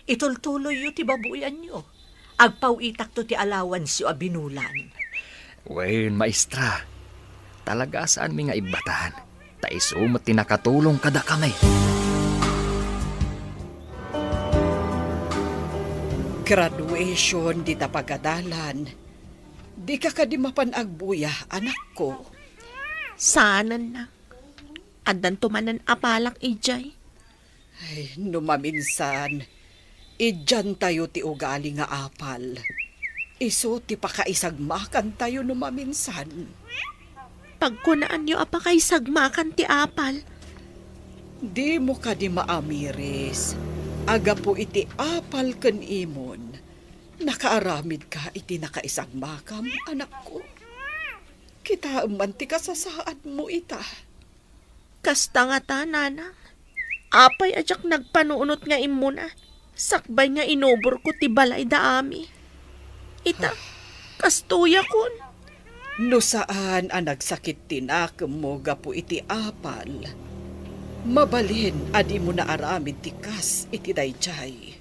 Itultuloy yu ti babuyan nyo. Agpawitak to ti alawan siyo abinulan. Wen, maestra. Talaga saan mi nga ibatahan? Taisumot ti nakatulong kada kami. Graduation di ta pagadalan. Di ka kadi mapanagbuya, anak ko. Sana na. Andan tumanan apalak ijay. Ay, numaminsan, idyan tayo ti ugali nga apal. Iso ti pakaisagmakan tayo numaminsan. Pagkunaan nyo apa kay sagmakan ti apal. Di mo ka di maamiris. Aga po iti apal ken imon. Nakaaramid ka iti nakaisagmakam, anak ko. Kita man ti kasasaad mo ita. Kasta nga ta, nanang. Apay ajak nagpanuunot nga imuna. Sakbay nga inobor ko ti balay da ami. Ita, kastuya kon. No saan ang nagsakit tinakam mo gapo iti apal. Mabalin adi mo na aramid ti kas iti dayjay.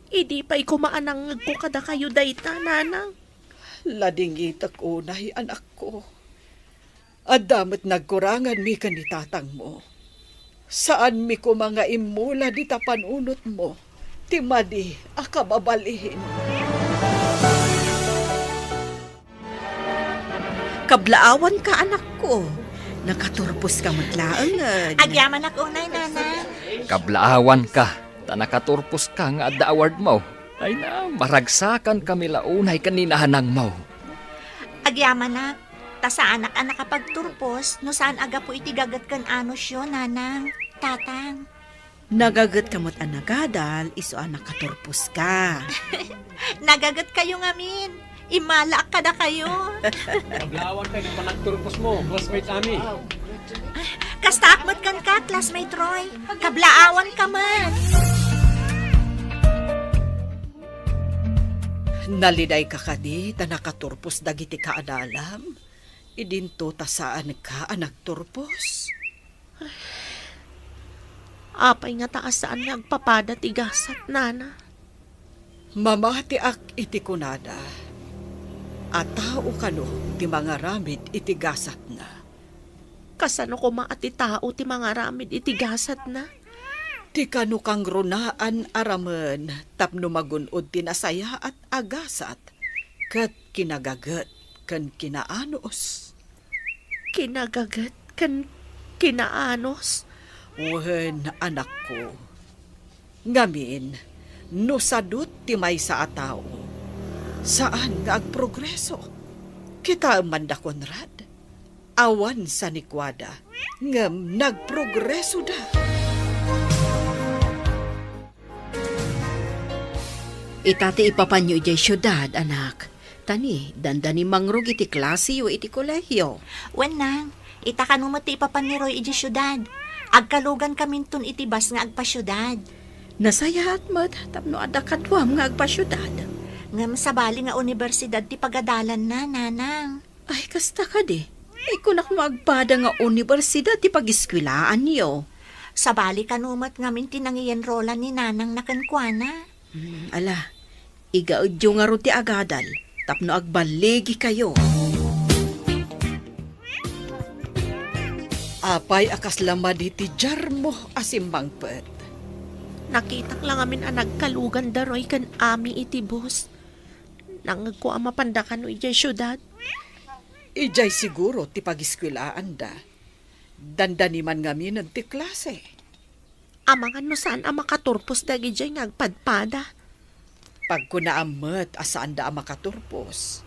Idi pa'y kumaanang ko kada kayo dayta, nanang. Lading itak unay anak ko. Adamat nagkurangan mi kanitatang mo. Saan mi ko mga imula di tapanunot mo. Timadi akababalihin. Kablaawan ka, anak ko. Nakaturpos ka matlaangad. Agyaman ako, unay, nanang. Kablaawan ka, ta nakaturpos ka nga adda award mo. Ay na, maragsakan kami launay kaninahanang mo. Agyaman na. Ta sa anak ang nakapagturpos, no saan aga po itigagat kan anos yun, nanang. Tatang. Nagagat kamot ang nagadal, iso ang nakaturpos ka. Nagagat kayo ngamin. Imala ka na kayo. Paglawan kayo pa nagturpos mo, classmate Ami. Kastakmat kan ka, classmate Roy. Kablaawan ka man. Naliday ka kadi ta nakaturpos dagiti kaadalam. Idinto ta saan ka ang nagturpos. Apay nga taas saan nagpapada tigasat, nana. Mamati ak iti kunada. At tao kano ti mga ramid iti gasat na. Kasano ko maati tao ti mga ramid itigasat na. Ti kano kang runaan aramen tapno magunod ti nasaya at agasat. Kat kinagagat kan kinaanos. Kinagagat kan kinaanos. Wen anak ko. Ngamin, no sadut ti may sa atao. Saan nga agprogreso? Kita Amanda Conrad. Awan sa nikwada. Ngam nagprogreso da. Itati ipapanyo ijay syudad, anak. Tani, dandani mangrog iti klase o iti kolehyo. Wen nang, ita kanumot ti ipapaniroy iti syudad. Agkalugan kamintun iti bas nga agpasyudad. Nasaya at mat, tapno ada kadwam nga agpasyudad. Ngam sa bali nga universidad ti pagadalan na, nanang. Ay, kasta ka di. Ay, kunak mo agpada nga universidad ti pag-iskwilaan niyo. Sa bali kanumot ngamin tinangiyenrolan ni nanang nakankwana. Ala, igaudyo nga ro ti agadal, tapno agbaligi kayo. Apay akas lamadi ti jar mo asimbang pet. Nakitak lang amin ang nagkalugan daroy kan ami iti bus. Nangag ko ang mapandakan o ijay syudad. Ijay siguro ti pag-iskwilaan da. Dandani man ngamin ti klase. Amangan no saan ang makaturpos dagi jay ngagpadpada. Pag kunaamat asaan da ang makaturpos.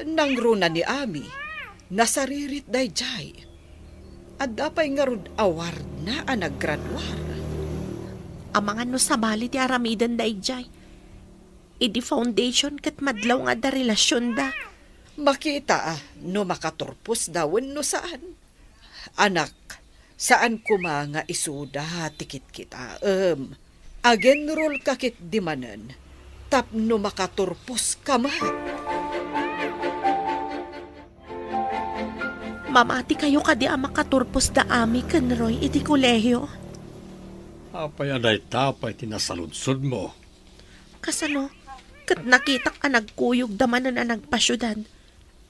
Nangruna ni Ami, nasaririt day jay. At dapay nga rod award na ang naggraduar. Amangan no sa bali ti aramidan da ijay. Idi foundation kat madlaw nga da relasyon da. Makita no makaturpos dawin no saan. Anak, saan kuma nga isuda tikit kita. Agenrol kakit dimanen. Tapno makaturpos ka man. Mamati kayo kadi ang makaturpos da ami kan Roy iti kolehyo. Apay aday tapay tinasaludsod mo. Kasano, kat nakitak ang nagkuyog damanan ang nagpasyudad.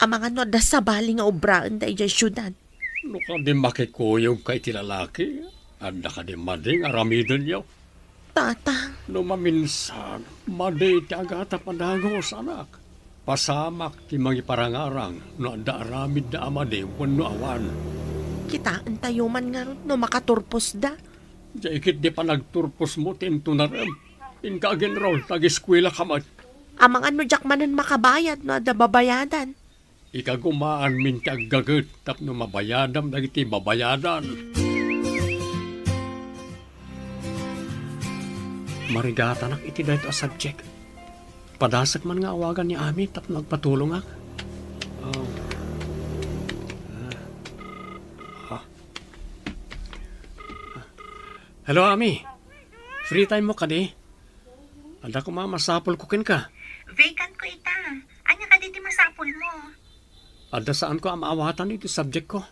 Ang mga no da sabali nga obraan da ijay syudad. No ka di makikuyog kay tilalaki. Anda ka di mading aramidon yaw. Tatang, No maminsan, maday ti agata padagos anak. Pasamak ti mga parangarang no anda aramid da amade wano awan. kitaan tayo man nga ron no makaturpos da. Jaikit di pa nagturpos mo tinto na rin. Inkaagin raw, tag-eskwela ka mat. Amang ano jak manan makabayad no da babayadan. Ikagumaan min ti aggagat tapno mabayadam dagiti babayadan. Marigatanak iti dahito a subject. Padasak man nga awagan ni Ami tapno nagpatulong ak. Hello, Ami. Free time mo ka di? Ada ko masapol ko ken ka. Vacant ko ita. Anya ka diti masapol mo? Ada saan ko ang maawatan ito subject ko.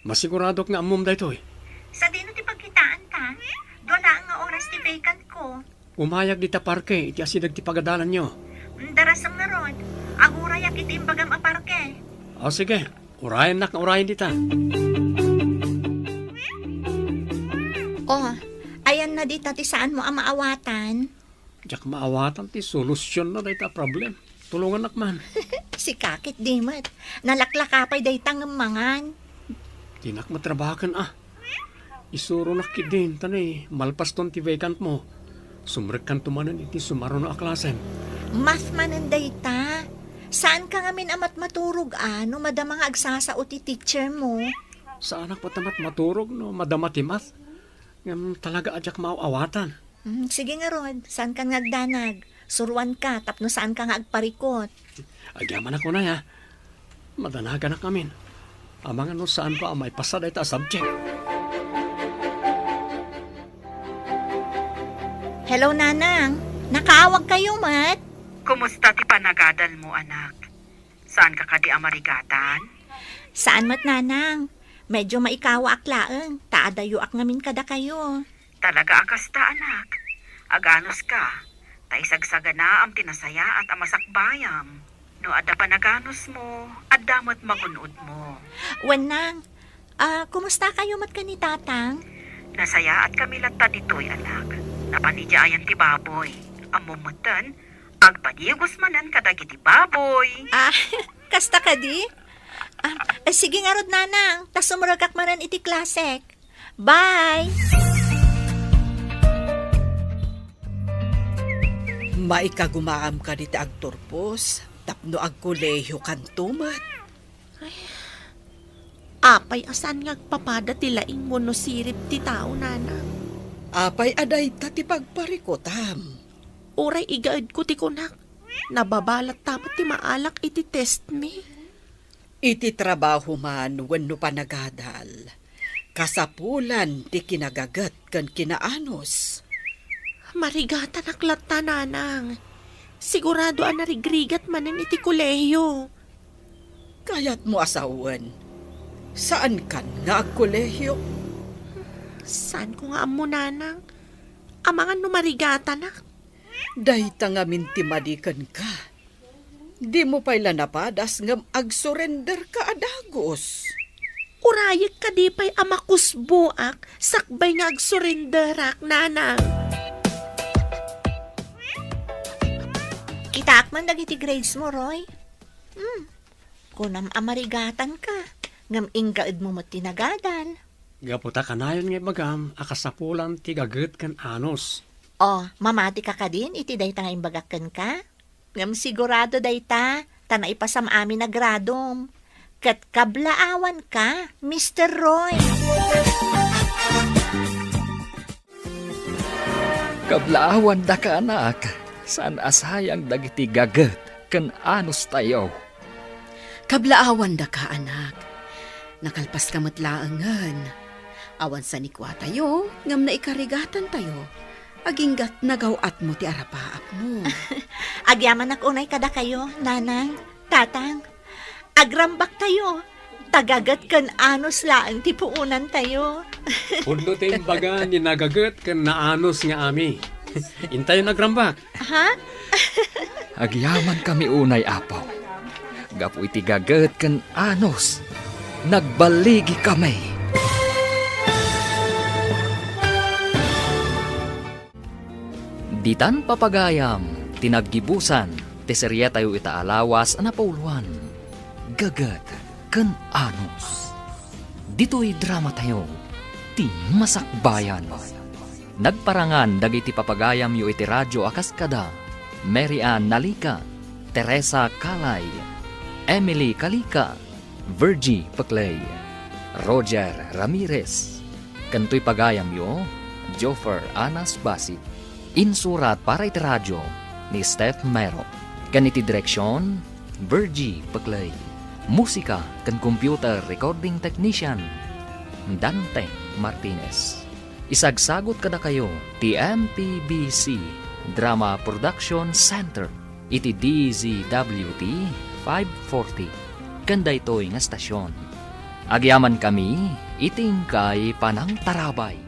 Masigurado nga amom da ito eh. Sa dino ti pagkitaan ka? Doon na nga oras ti vacant ko. Umayag di ta parke, iti asidag ti pagadalan nyo. Darasam na ron. Agurayak iti imbagam aparke. O sige, urayan nak na urayan di ta. Oh, ayan na dita ti saan mo ang maawatan. Diyak maawatan ti solusyon na da problem. Tulungan nak man. Si Kakit Dimat. Nalaklakapay day mangan. Tinak matrabakan Isuro nak kidin tanay. Malpas ton ti vacant mo. Sumrek kan tumanan iti sumaro na aklasen. Math manan day ta. Saan ka ngamin amat maturog no madamang agsasao ti teacher mo? Sa anak patamat maturog no madama ti math. Ngam talaga adyak maawatan. Sige nga Rod, saan ka ngagdanag? Suruan ka, tapno saan ka nga agparikot? Agyaman ako na ya. Madanagan na kamin. Amang ano saan ko ang may pasada ita subject. Hello, Nanang. Nakaawag kayo, Mat? Kumusta ti panagadal mo, anak? Saan ka kadi amarigatan? Saan, Mat, Nanang? Medyo maikawa aklaang. Taadayo ak ngamin kada kayo. Talaga akasta, anak. Aganos ka. Taisagsaga na ang tinasaya at ang masakbayam. No adda panaganos mo, adamot magunod mo. Wanang, kumusta kayo, Mat, ni Tatang? Nasaya at kami latta dito'y, anak. Napanidyayan ti baboy. Amumutan, agpadigos manan kadagiti baboy. Kasta ka di? Sige nga Rod, Nanang. Tas sumuragak manan iti klasek. Bye! Maikagumaam ka diti agturpos, tapno agkolehiyo kan tumat. Apay asan ngagpapada ti laing monosirip ti tao, Nanang. Apay aday ta ti pagparikotam. Uray igaad ko ti kunak. Nababalat tamat ti maalak iti test me. Iti trabaho man wenno panagadal. Kasapulan ti kinagagat kan kinaanos. Marigatan aklat ta, Nanang. Sigurado ang narigrigat manan iti kolehiyo. Kayat mo asawan. Saan kan nga agkolehiyo? Saan ko nga amo, Nanang? Amangan no marigatan na. Dayta nga mintimadikan ka. Di mo pa'y lanapadas ngam ag-surrender ka adagos. Urayag ka di pa'y amakusbuak, sakbay nga agsurinderak, Nanang. Kitaak man dagiti grades mo, Roy. Kunam amarigatan ka. Ngam inggaad mo matinagadal. Gaputa kanayon nga bagam, akasapulan ti gaget kan anos. Mamati ka din, iti dayta nga imbagakan ka. Ngam sigurado dayta, tanay pa sa amin na gradom. Kat kablaawan ka, Mr. Roy. Kablaawan da ka anak. Saan asayang dagiti gaget ken anos tayo. Kablaawan da ka, anak. Nakalpas ka matlaangan. Awan sa nikwa tayo, ngam na ikarigatan tayo. Aginggat nagawat mo ti arapaap mo. Agyaman ak unay kada kayo, Nanang, Tatang. Agrambak tayo. Tagagat kan anos laang ti puunan tayo. Pudlo tayong baga ni nagaget kan naanos nga ami. Intayo nagrambak. Ha? Agyaman kami unay apaw. Gapu iti gaget ken anos. Nagbaligi kami. Ditan papagayam, tinaggibusan, teserya tayo itaalawas anapauluan. Gaget ken anos. Dito'y drama tayo, ti masakbayan. Nagparangan dagiti papagayam yu iti radyo akaskada, Mary Ann Nalika, Teresa Kalay, Emily Kalika, Virgie Paclay, Roger Ramirez. Kanto'y pagayam yu, Joffer Anas Basit. Insurat para iti radyo ni Steph Mero. Kaniti direksyon, Virgie Paclay. Musika kan computer recording technician, Dante Martinez. Isagsagot kada kayo ti MPBC Drama Production Center iti DZWT 540 kanda ito'y nga stasyon. Agyaman kami iting kay Panang Tarabay.